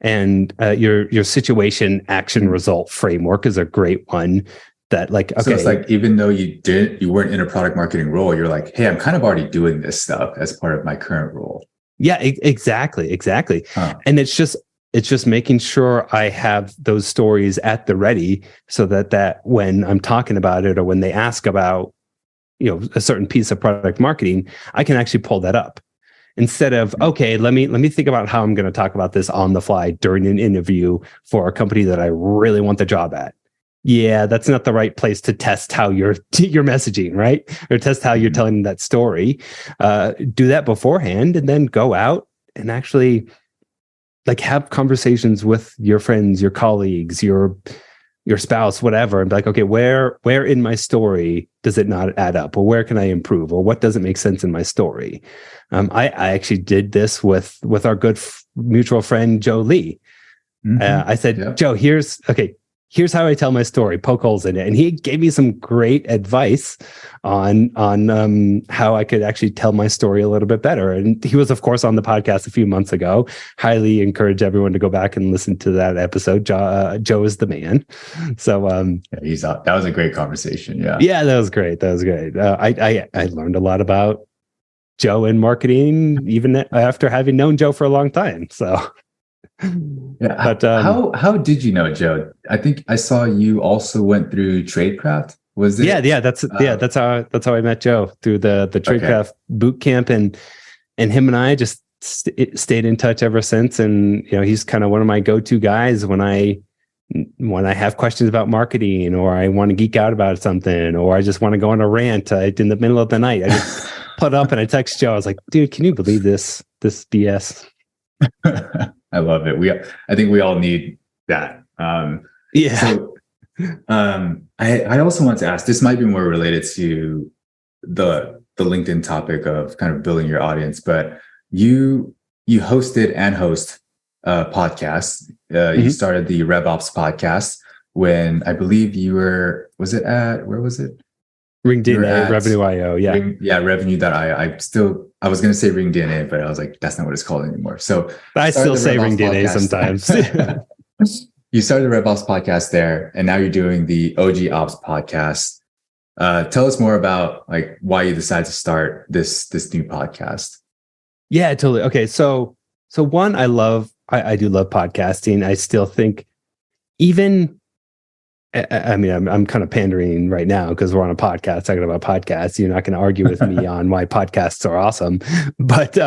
And your situation action result framework is a great one that So it's like, even though you weren't in a product marketing role, you're like, hey, I'm kind of already doing this stuff as part of my current role. Yeah, exactly. Huh. And it's just making sure I have those stories at the ready so that when I'm talking about it or when they ask about, a certain piece of product marketing, I can actually pull that up instead of, okay, let me think about how I'm going to talk about this on the fly during an interview for a company that I really want the job at. Yeah, that's not the right place to test how you're messaging, right? Or test how you're telling that story. Do that beforehand and then go out and actually like have conversations with your friends, your colleagues, your spouse, whatever, and be like, okay, where in my story does it not add up? Or where can I improve? Or what doesn't make sense in my story? I actually did this with our good mutual friend, Joe Lee. I said, Joe, here's how I tell my story, poke holes in it. And he gave me some great advice on how I could actually tell my story a little bit better. And he was, of course, on the podcast a few months ago. Highly encourage everyone to go back and listen to that episode. Joe is the man. So that was a great conversation. Yeah. Yeah, that was great. I learned a lot about Joe in marketing, even after having known Joe for a long time. So yeah. But how did you know Joe? I think I saw you also went through Tradecraft. Was it? Yeah. That's how I met Joe, through the Tradecraft boot camp, and him and I just stayed in touch ever since. And he's kind of one of my go-to guys when I have questions about marketing, or I want to geek out about something, or I just want to go on a rant in the middle of the night. I just put up and I text Joe. I was like, dude, can you believe this BS? I love it. I think we all need that. Yeah. So, I also want to ask, this might be more related to the LinkedIn topic of kind of building your audience, but you hosted and host podcasts. You started the RevOps podcast when I believe you were, where was it? RingDNA, Revenue.io, yeah. Revenue.io. I was going to say RingDNA, but I was like, that's not what it's called anymore. So I still say RingDNA sometimes. You started the RevOps podcast there, and now you're doing the OG Ops podcast. Tell us more about like why you decided to start this new podcast. Yeah, totally. Okay, so one, I do love podcasting. I still think, even, I mean, I'm kind of pandering right now because we're on a podcast talking about podcasts. You're not going to argue with me on why podcasts are awesome, but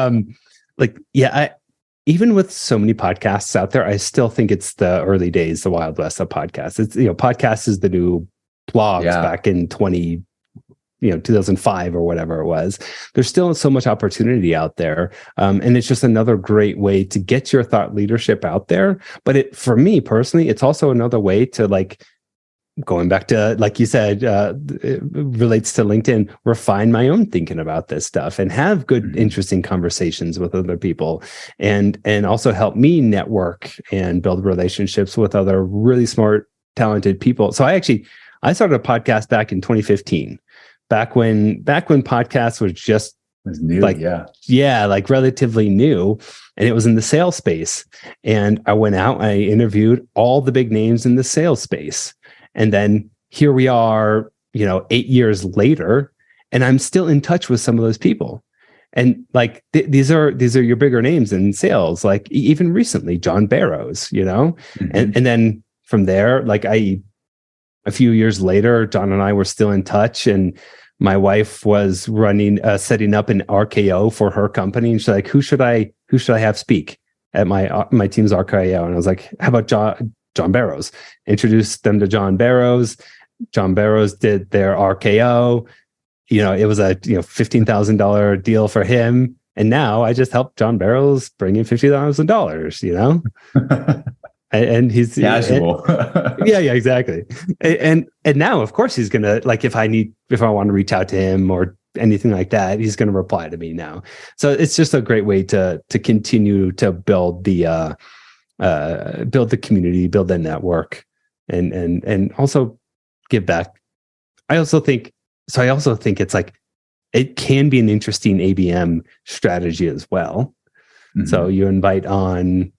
even with so many podcasts out there, I still think it's the early days, the Wild West of podcasts. It's podcasts is the new blogs back in 2005 or whatever it was. There's still so much opportunity out there, and it's just another great way to get your thought leadership out there. But for me personally, it's also another way to, like, going back to, like you said, it relates to LinkedIn, refine my own thinking about this stuff and have good, interesting conversations with other people, and also help me network and build relationships with other really smart, talented people. So I started a podcast back in 2015, back when podcasts was just new, like relatively new, and it was in the sales space. And I went out and I interviewed all the big names in the sales space. And then here we are, 8 years later, and I'm still in touch with some of those people. And like, these are your bigger names in sales, like even recently, John Barrows, and then from there, like a few years later, John and I were still in touch, and my wife was setting up an RKO for her company. And she's like, who should I have speak at my team's RKO? And I was like, how about John Barrows? Introduced them to John Barrows. John Barrows did their RKO. It was a $15,000 deal for him. And now I just helped John Barrows bring in $50,000, and he's casual. Yeah, exactly. And now, of course, he's gonna, like, if I want to reach out to him or anything like that, he's gonna reply to me now. So it's just a great way to continue to build the community, build the network, and also give back. I also think it's like, it can be an interesting ABM strategy as well. Mm-hmm. So you invite on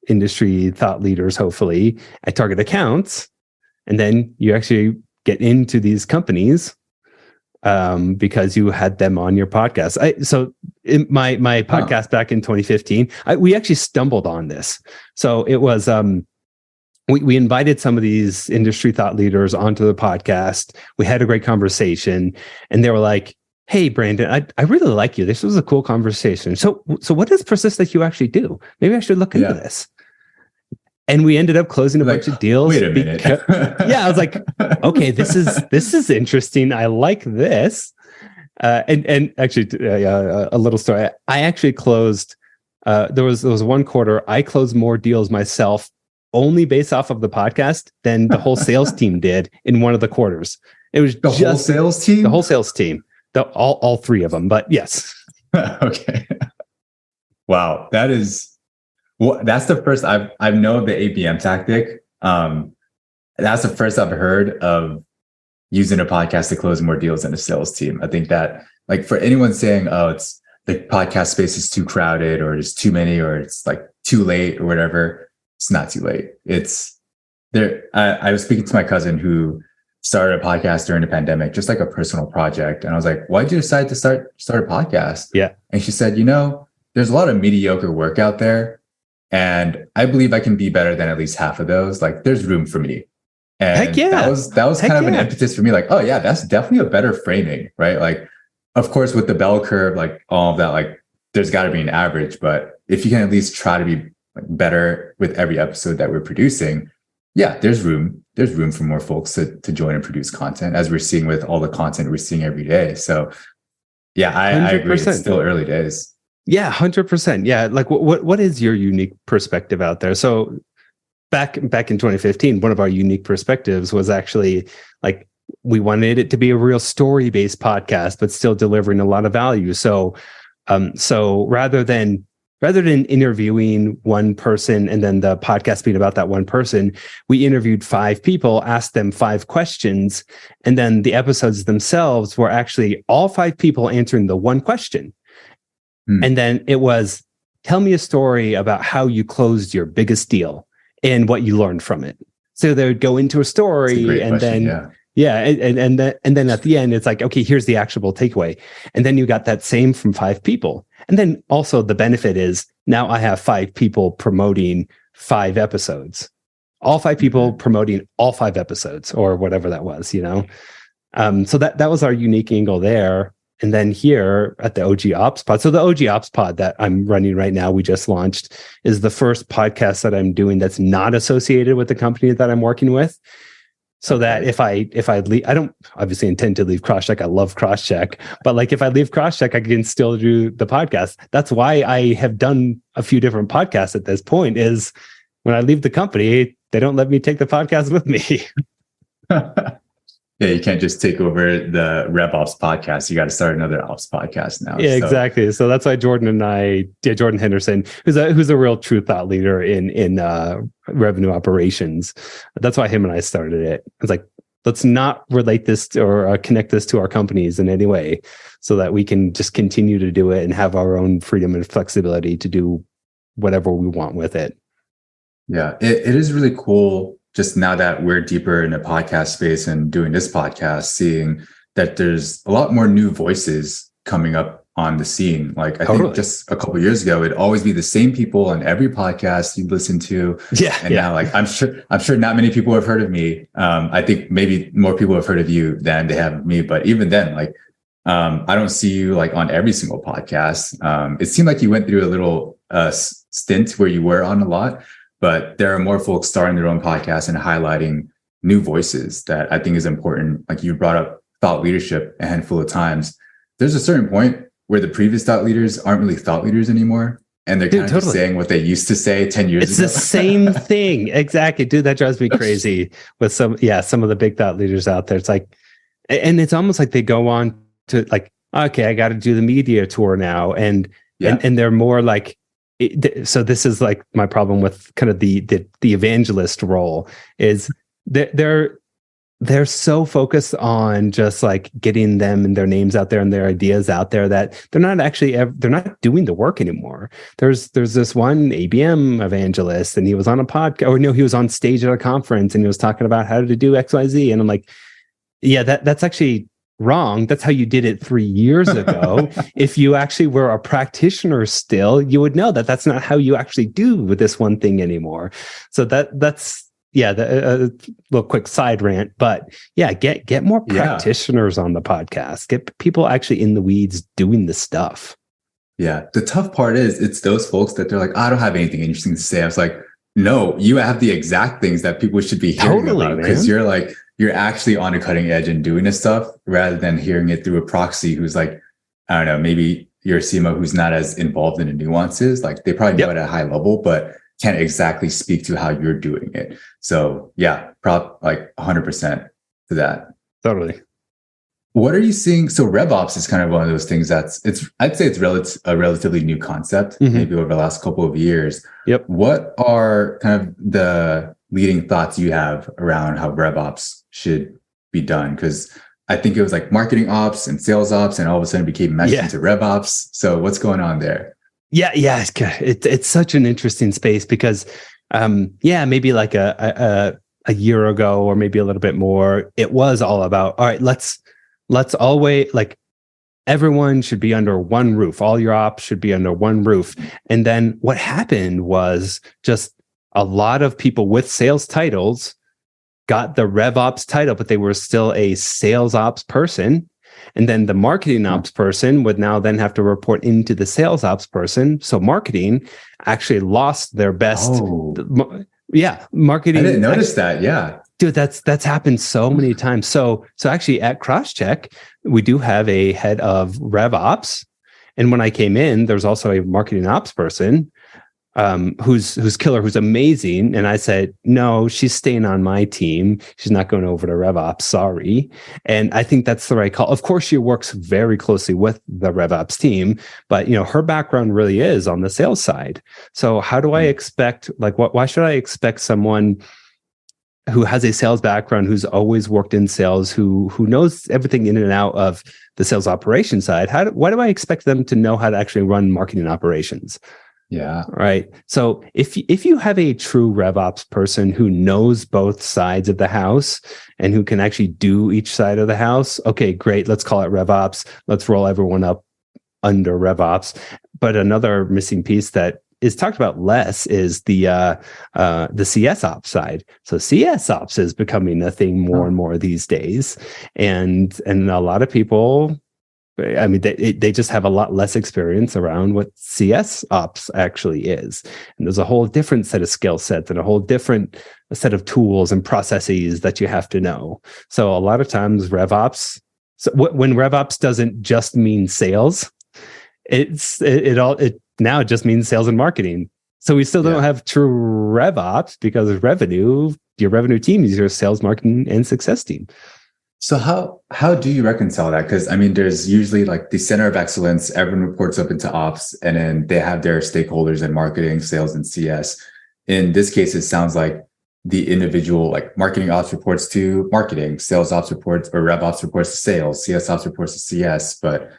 industry thought leaders, hopefully, at target accounts, and then you actually get into these companies because you had them on your podcast. So in my podcast back in 2015, we actually stumbled on this. So it was we invited some of these industry thought leaders onto the podcast. We had a great conversation, and they were like, "Hey, Brandon, I really like you. This was a cool conversation. So what does Persist IQ actually do? Maybe I should look into this." And we ended up closing a bunch of deals. Wait a minute. I was like, okay, this is interesting. I like this. And actually, a little story. I actually closed. There was one quarter I closed more deals myself, only based off of the podcast, than the whole sales team did in one of the quarters. It was whole sales team. The whole sales team. All three of them, but yes. Okay. Wow, that's the first I've known of the ABM tactic. That's the first I've heard of using a podcast to close more deals than a sales team. I think that, like, for anyone saying, "Oh, it's the podcast space is too crowded, or there's too many, or it's like too late, or whatever," it's not too late. It's there. I was speaking to my cousin who started a podcast during the pandemic, just like a personal project. And I was like, "Why'd you decide to start a podcast?" Yeah. And she said, "There's a lot of mediocre work out there. And I believe I can be better than at least half of those. Like, there's room for me." And heck yeah. that was kind of an impetus for me. Like, oh yeah, that's definitely a better framing, right? Like, of course, with the bell curve, like all of that, like there's got to be an average, but if you can at least try to be better with every episode that we're producing, yeah, there's room for more folks to join and produce content, as we're seeing with all the content we're seeing every day. So yeah, I agree. It's still early days. Yeah, 100%. Yeah, like what is your unique perspective out there? So back in 2015, one of our unique perspectives was actually, like, we wanted it to be a real story-based podcast, but still delivering a lot of value. So rather than interviewing one person and then the podcast being about that one person, we interviewed 5 people, asked them 5 questions, and then the episodes themselves were actually all 5 people answering the one question. And then it was, tell me a story about how you closed your biggest deal and what you learned from it. So they would go into a story, and question, and then at the end, it's like, okay, here's the actionable takeaway. And then you got that same from 5 people. And then also the benefit is, now I have 5 people promoting 5 episodes, all 5 people promoting all 5 episodes, or whatever that was, So that was our unique angle there. And then here at the OG Ops Pod, so the OG Ops Pod that I'm running right now, we just launched, is the first podcast that I'm doing that's not associated with the company that I'm working with. So that if I leave, I don't obviously intend to leave Crosschq. I love Crosschq, but like, if I leave Crosschq, I can still do the podcast. That's why I have done a few different podcasts at this point, is when I leave the company, they don't let me take the podcast with me. Yeah, you can't just take over the RevOps podcast. You got to start another ops podcast now. Yeah, exactly. So that's why Jordan Henderson, who's a real true thought leader in revenue operations. That's why him and I started it. It's like, let's not relate this or connect this to our companies in any way, so that we can just continue to do it and have our own freedom and flexibility to do whatever we want with it. Yeah, it is really cool. Just now that we're deeper in the podcast space and doing this podcast, seeing that there's a lot more new voices coming up on the scene. Like, I think just a couple of years ago, it'd always be the same people on every podcast you'd listen to. Yeah. And now, like, I'm sure not many people have heard of me. I think maybe more people have heard of you than they have of me. But even then, like, I don't see you like on every single podcast. It seemed like you went through a little stint where you were on a lot. But there are more folks starting their own podcasts and highlighting new voices that I think is important. Like you brought up thought leadership a handful of times. There's a certain point where the previous thought leaders aren't really thought leaders anymore. And they're kind of just saying what they used to say 10 years it's ago. It's the same thing. Exactly. Dude, that drives me crazy with some of the big thought leaders out there. It's like, and it's almost like they go on to like, okay, I got to do the media tour now. And they're more like, so this is like my problem with kind of the evangelist role is they're so focused on just like getting them and their names out there and their ideas out there that they're not doing the work anymore. There's this one ABM evangelist, and he was on a podcast, or no, he was on stage at a conference and he was talking about how to do XYZ. And I'm like, yeah, that's actually wrong. That's how you did it 3 years ago. If you actually were a practitioner still, you would know that that's not how you actually do with this one thing anymore. So that's a little quick side rant, but get more practitioners on the podcast. Get people actually in the weeds doing the stuff. Yeah. The tough part is it's those folks that they're like, I don't have anything interesting to say. I was like, no, you have the exact things that people should be hearing about, because you're actually on a cutting edge and doing this stuff rather than hearing it through a proxy who's like, I don't know, maybe you're a CMO who's not as involved in the nuances. Like they probably know it at a high level, but can't exactly speak to how you're doing it. So like 100% to that. Totally. What are you seeing? So RevOps is kind of one of those things I'd say it's a relatively new concept, maybe over the last couple of years. Yep. What are kind of the leading thoughts you have around how RevOps should be done? Because I think it was like marketing ops and sales ops, and all of a sudden it became meshed into RevOps. So what's going on there? Yeah, it's such an interesting space because, maybe like a year ago or maybe a little bit more, it was all about, all right, let's always like everyone should be under one roof. All your ops should be under one roof. And then what happened was just a lot of people with sales titles got the RevOps title, but they were still a sales ops person. And then the marketing ops person would now then have to report into the sales ops person. So marketing actually lost their best. Marketing. I didn't notice that. Yeah. Dude, that's happened so many times. So actually at Crosschq, we do have a head of RevOps. And when I came in, there's also a marketing ops person who's killer, who's amazing. And I said, no, she's staying on my team. She's not going over to RevOps. Sorry. And I think that's the right call. Of course, she works very closely with the RevOps team, but her background really is on the sales side. So how do I expect, why should I expect someone who has a sales background, who's always worked in sales, who knows everything in and out of the sales operation side? Why do I expect them to know how to actually run marketing operations? Yeah. Right. So if you have a true RevOps person who knows both sides of the house and who can actually do each side of the house, okay, great. Let's call it RevOps. Let's roll everyone up under RevOps. But another missing piece that is talked about less is the CS ops side. So CS ops is becoming a thing more and more these days, and a lot of people, I mean, they just have a lot less experience around what CS ops actually is. And there's a whole different set of skill sets and a whole different set of tools and processes that you have to know. So a lot of times RevOps, when RevOps doesn't just mean sales, it now just means sales and marketing. So we still don't have true RevOps because your revenue team is your sales, marketing, and success team. So how do you reconcile that? Because I mean, there's usually like the center of excellence, everyone reports up into ops, and then they have their stakeholders in marketing, sales, and CS. In this case, it sounds like the individual, like marketing ops reports to marketing, sales ops reports, or rev ops reports to sales, CS ops reports to CS. But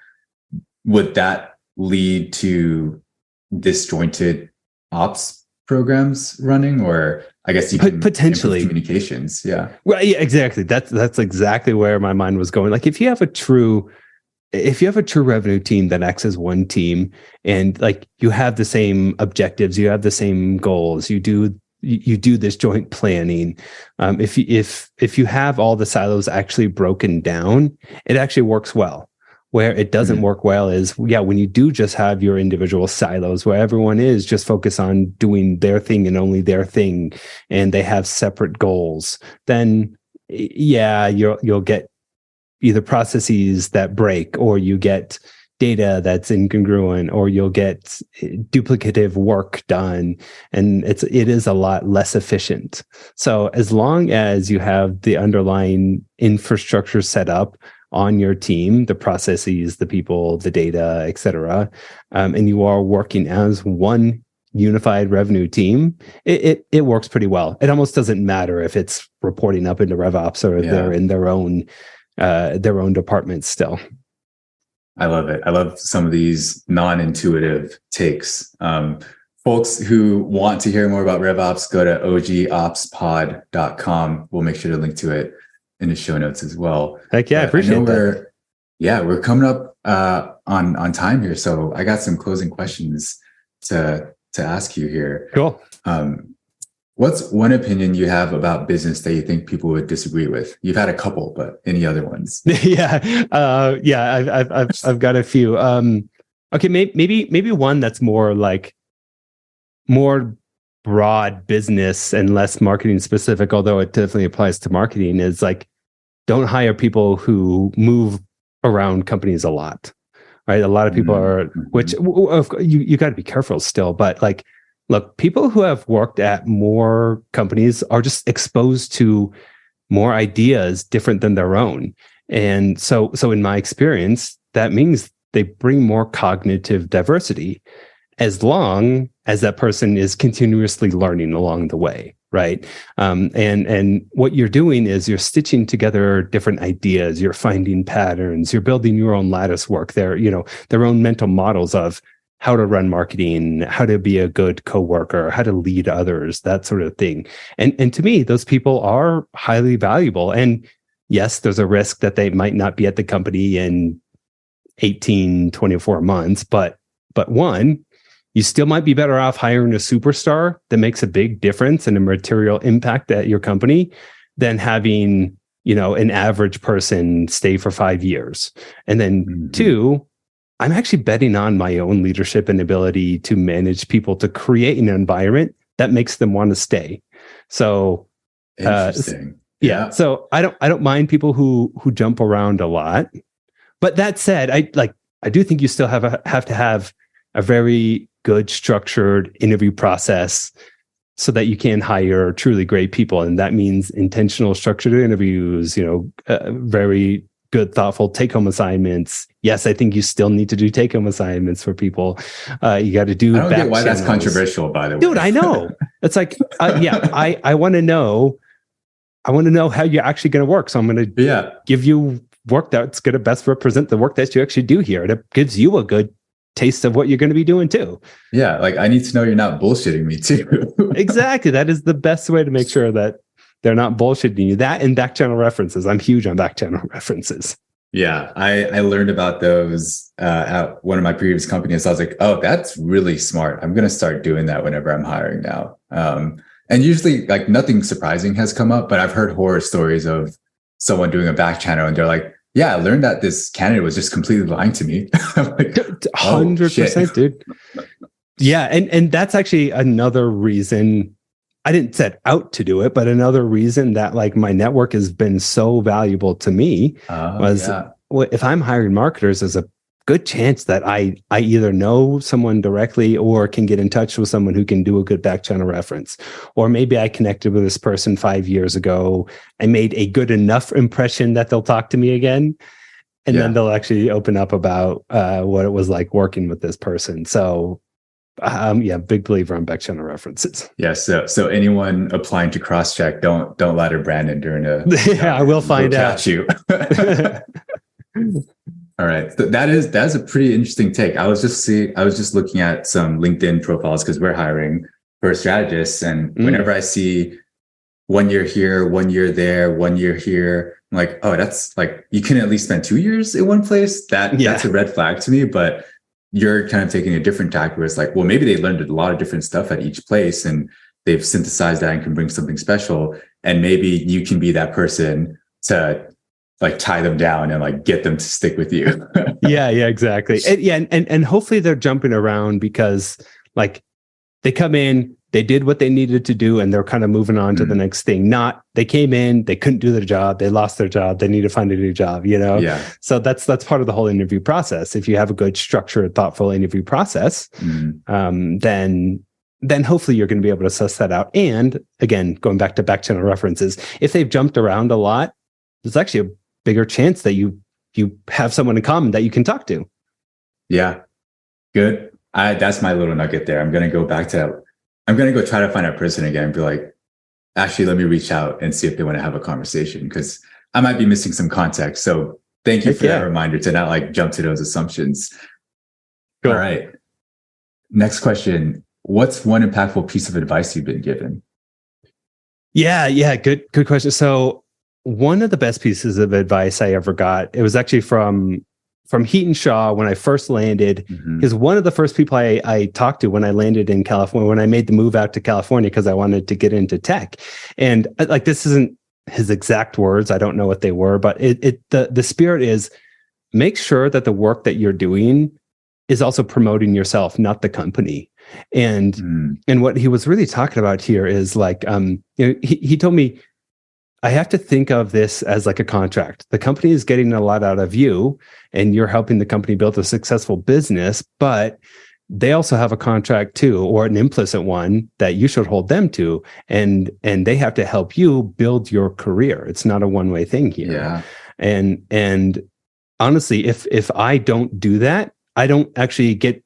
would that lead to disjointed ops programs running? Or I guess you can potentially communications. Yeah. Well, yeah, exactly. That's exactly where my mind was going. Like if you have a true revenue team that acts as one team, and like you have the same objectives, you have the same goals, you do this joint planning. If you have all the silos actually broken down, it actually works well. Where it doesn't work well is, when you do just have your individual silos where everyone is just focused on doing their thing and only their thing, and they have separate goals, then you'll get either processes that break, or you get data that's incongruent, or you'll get duplicative work done, and it is a lot less efficient. So as long as you have the underlying infrastructure set up on your team, the processes, the people, the data, et cetera, and you are working as one unified revenue team, it works pretty well. It almost doesn't matter if it's reporting up into RevOps or they're in their own departments still. I love it. I love some of these non-intuitive takes. Folks who want to hear more about RevOps, go to ogopspod.com. We'll make sure to link to it in the show notes as well. Heck yeah, I appreciate that. We're coming up on time here, so I got some closing questions to ask you here. Cool. What's one opinion you have about business that you think people would disagree with? You've had a couple, but any other ones? I've got a few. Okay, maybe one that's more broad business and less marketing specific, although it definitely applies to marketing, is like, don't hire people who move around companies a lot, right? A lot of people are, which you got to be careful still, but like, look, people who have worked at more companies are just exposed to more ideas different than their own. And so in my experience, that means they bring more cognitive diversity, as long as that person is continuously learning along the way, right? And what you're doing is you're stitching together different ideas, you're finding patterns, you're building your own lattice work, their own mental models of how to run marketing, how to be a good coworker, how to lead others, that sort of thing. And to me, those people are highly valuable. And yes, there's a risk that they might not be at the company in 18, 24 months, but one, you still might be better off hiring a superstar that makes a big difference and a material impact at your company than having, an average person stay for 5 years. And then two, I'm actually betting on my own leadership and ability to manage people to create an environment that makes them want to stay. So interesting. So I don't mind people who jump around a lot. But that said, I do think you still have to have a very good structured interview process so that you can hire truly great people. And that means intentional structured interviews, very good, thoughtful take-home assignments. Yes, I think you still need to do take-home assignments for people. You got to do. I don't get why that's controversial, by the way. Dude, I know. It's like, I want to know. I want to know how you're actually going to work. So I'm going to give you work that's going to best represent the work that you actually do here. That gives you a good taste of what you're going to be doing too. Yeah, like I need to know you're not bullshitting me too. Exactly. That is the best way to make sure that they're not bullshitting you. That and back channel references. I'm huge on back channel references. Yeah, I learned about those at one of my previous companies. I was like, oh, that's really smart. I'm going to start doing that whenever I'm hiring now. And usually like nothing surprising has come up, but I've heard horror stories of someone doing a back channel and they're like, yeah, I learned that this candidate was just completely lying to me. Like, 100%, dude. Yeah. And that's actually another reason I didn't set out to do it, but another reason that like my network has been so valuable to me was if I'm hiring marketers, there's a good chance that I either know someone directly or can get in touch with someone who can do a good back channel reference. Or maybe I connected with this person 5 years ago. I made a good enough impression that they'll talk to me again. And then they'll actually open up about what it was like working with this person. So big believer on back channel references. Yes. So anyone applying to Crosschq, don't ladder Brandon during a I will find out. Catch you. All right. That's a pretty interesting take. I was just looking at some LinkedIn profiles because we're hiring for strategists. And whenever I see 1 year here, 1 year there, 1 year here, I'm like, oh, that's like, you can at least spend 2 years in one place. That's a red flag to me. But you're kind of taking a different tack where it's like, well, maybe they learned a lot of different stuff at each place and they've synthesized that and can bring something special. And maybe you can be that person to like tie them down and like get them to stick with you. Yeah, exactly. And hopefully they're jumping around because like they come in, they did what they needed to do, and they're kind of moving on to the next thing. Not they came in, they couldn't do their job, they lost their job, they need to find a new job, you know? Yeah. So that's part of the whole interview process. If you have a good structured, thoughtful interview process, then hopefully you're going to be able to suss that out. And again, going back to back channel references, if they've jumped around a lot, there's actually a bigger chance that you have someone in common that you can talk to. Yeah. Good. That's my little nugget there. I'm going to go try to find that person again and be like, actually, let me reach out and see if they want to have a conversation, because I might be missing some context. So thank you for that reminder to not like jump to those assumptions. Cool. All right. Next question. What's one impactful piece of advice you've been given? Yeah. Good question. So one of the best pieces of advice I ever got, it was actually from Heaton Shaw when I first landed. Because one of the first people I talked to when I landed in California, when I made the move out to California, because I wanted to get into tech. And like, this isn't his exact words. I don't know what they were, but the spirit is make sure that the work that you're doing is also promoting yourself, not the company. And what he was really talking about here is like, he told me, I have to think of this as like a contract. The company is getting a lot out of you and you're helping the company build a successful business, but they also have a contract too, or an implicit one that you should hold them to. And they have to help you build your career. It's not a one-way thing here. Yeah. And honestly, if I don't do that, I don't actually get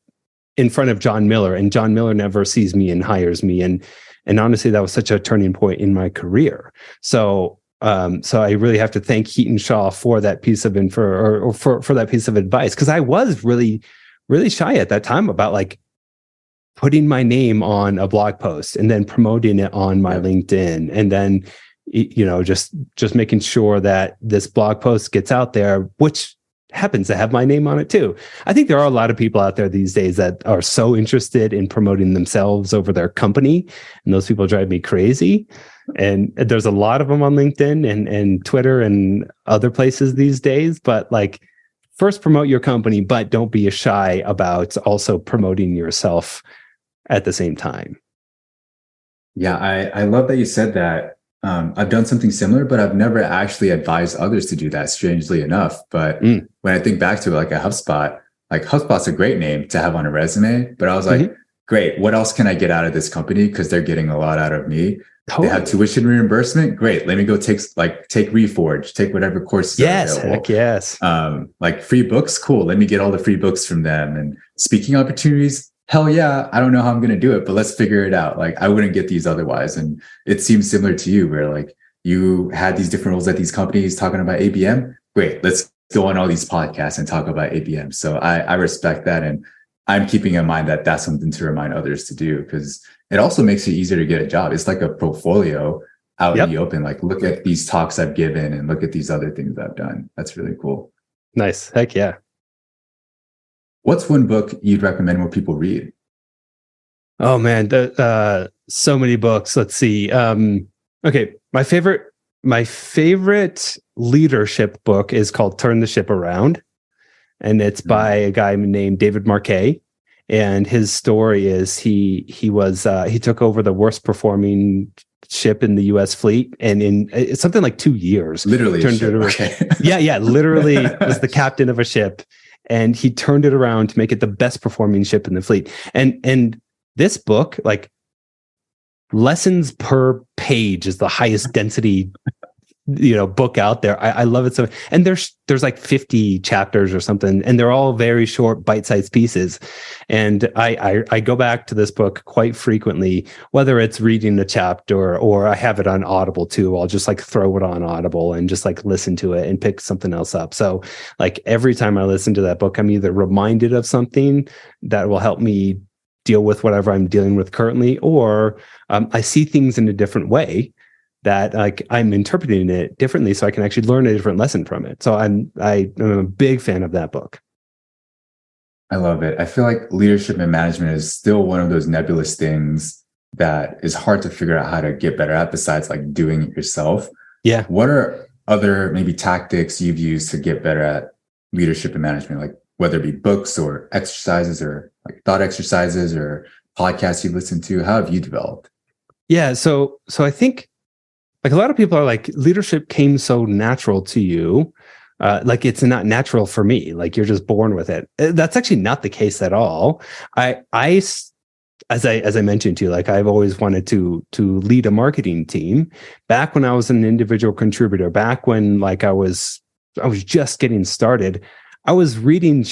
in front of John Miller, and John Miller never sees me and hires me. And honestly, that was such a turning point in my career. So I really have to thank Heaton Shaw for that piece of info, or for that piece of advice, because I was really, really shy at that time about like putting my name on a blog post and then promoting it on my LinkedIn, and then just making sure that this blog post gets out there, which happens to have my name on it too. I think there are a lot of people out there these days that are so interested in promoting themselves over their company, and those people drive me crazy. And there's a lot of them on LinkedIn and Twitter and other places these days. But like, first promote your company, but don't be shy about also promoting yourself at the same time. Yeah, I love that you said that. I've done something similar, but I've never actually advised others to do that, strangely enough. But when I think back to it, like a HubSpot, like HubSpot's a great name to have on a resume, but I was like, great, what else can I get out of this company? Because they're getting a lot out of me. Totally. They have tuition reimbursement. Great. Let me go take Reforge, take whatever courses are available. Heck yes. Like free books. Cool. Let me get all the free books from them. And speaking opportunities. Hell yeah. I don't know how I'm going to do it, but let's figure it out. Like I wouldn't get these otherwise. And it seems similar to you, where like you had these different roles at these companies talking about ABM. Great. Let's go on all these podcasts and talk about ABM. So I respect that. And I'm keeping in mind that that's something to remind others to do, because it also makes it easier to get a job. It's like a portfolio out in the open. Like, look at these talks I've given and look at these other things I've done. That's really cool. Nice. Heck yeah. What's one book you'd recommend more people read? Oh man, so many books. Let's see. Okay, my favorite leadership book is called Turn the Ship Around, and it's by a guy named David Marquet. And his story is he took over the worst performing ship in the U.S. fleet, and in something like 2 years, literally turned it around. Okay. yeah, literally was the captain of a ship. And he turned it around to make it the best performing ship in the fleet. And this book, like, lessons per page is the highest density, book out there. I love it so. And there's like 50 chapters or something, and they're all very short, bite-sized pieces. And I go back to this book quite frequently, whether it's reading a chapter or I have it on Audible too. I'll just like throw it on Audible and just like listen to it and pick something else up. So like every time I listen to that book, I'm either reminded of something that will help me deal with whatever I'm dealing with currently, or I see things in a different way that like I'm interpreting it differently, so I can actually learn a different lesson from it. So I'm a big fan of that book. I love it. I feel like leadership and management is still one of those nebulous things that is hard to figure out how to get better at, besides like doing it yourself. Yeah. What are other maybe tactics you've used to get better at leadership and management, like whether it be books or exercises or like thought exercises or podcasts you've listened to? How have you developed? Yeah. So I think like a lot of people are like, leadership came so natural to you. Like it's not natural for me. Like you're just born with it. That's actually not the case at all. As I mentioned to you, like I've always wanted to lead a marketing team. Back when I was an individual contributor, back when like I was just getting started, I was reading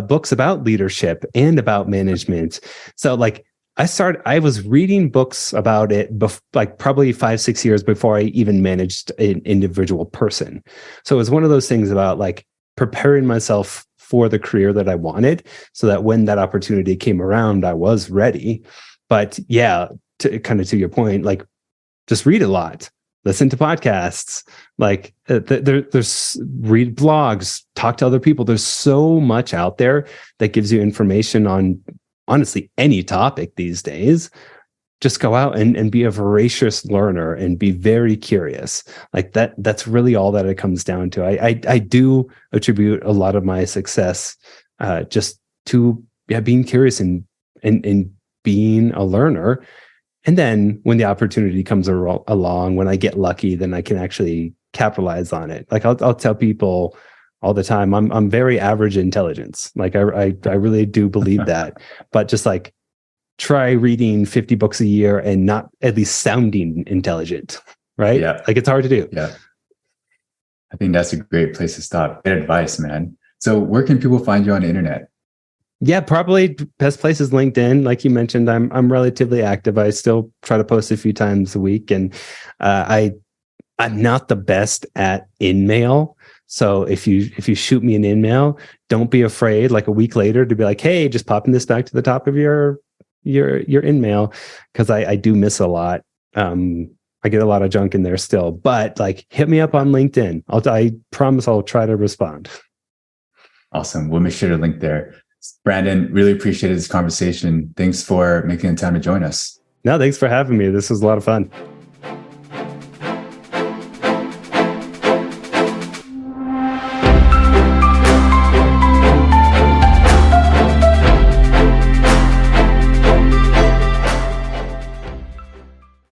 books about leadership and about management. So like I was reading books about it like probably 5-6 years before I even managed an individual person. So it was one of those things about like preparing myself for the career that I wanted so that when that opportunity came around, I was ready. But yeah, to your point, like just read a lot, listen to podcasts, like there's read blogs, talk to other people. There's so much out there that gives you information on honestly any topic these days. Just go out and be a voracious learner and be very curious. Like that's really all that it comes down to. I do attribute a lot of my success just to being curious and being a learner. And then when the opportunity comes along, when I get lucky, then I can actually capitalize on it. Like I'll tell people all the time, I'm very average intelligence. Like I really do believe that, but just like try reading 50 books a year and not at least sounding intelligent, right? Yeah. Like it's hard to do. Yeah. I think that's a great place to stop. Good advice, man. So where can people find you on the internet? Yeah, probably best place is LinkedIn. Like you mentioned, I'm relatively active. I still try to post a few times a week, and I'm not the best at in-mail. So if you shoot me an in-mail, don't be afraid like a week later to be like, hey, just popping this back to the top of your in-mail, because I do miss a lot. I get a lot of junk in there still, but like hit me up on LinkedIn. I promise I'll try to respond. Awesome. We'll make sure to link there. Brandon, really appreciated this conversation. Thanks for making the time to join us. No, thanks for having me. This was a lot of fun.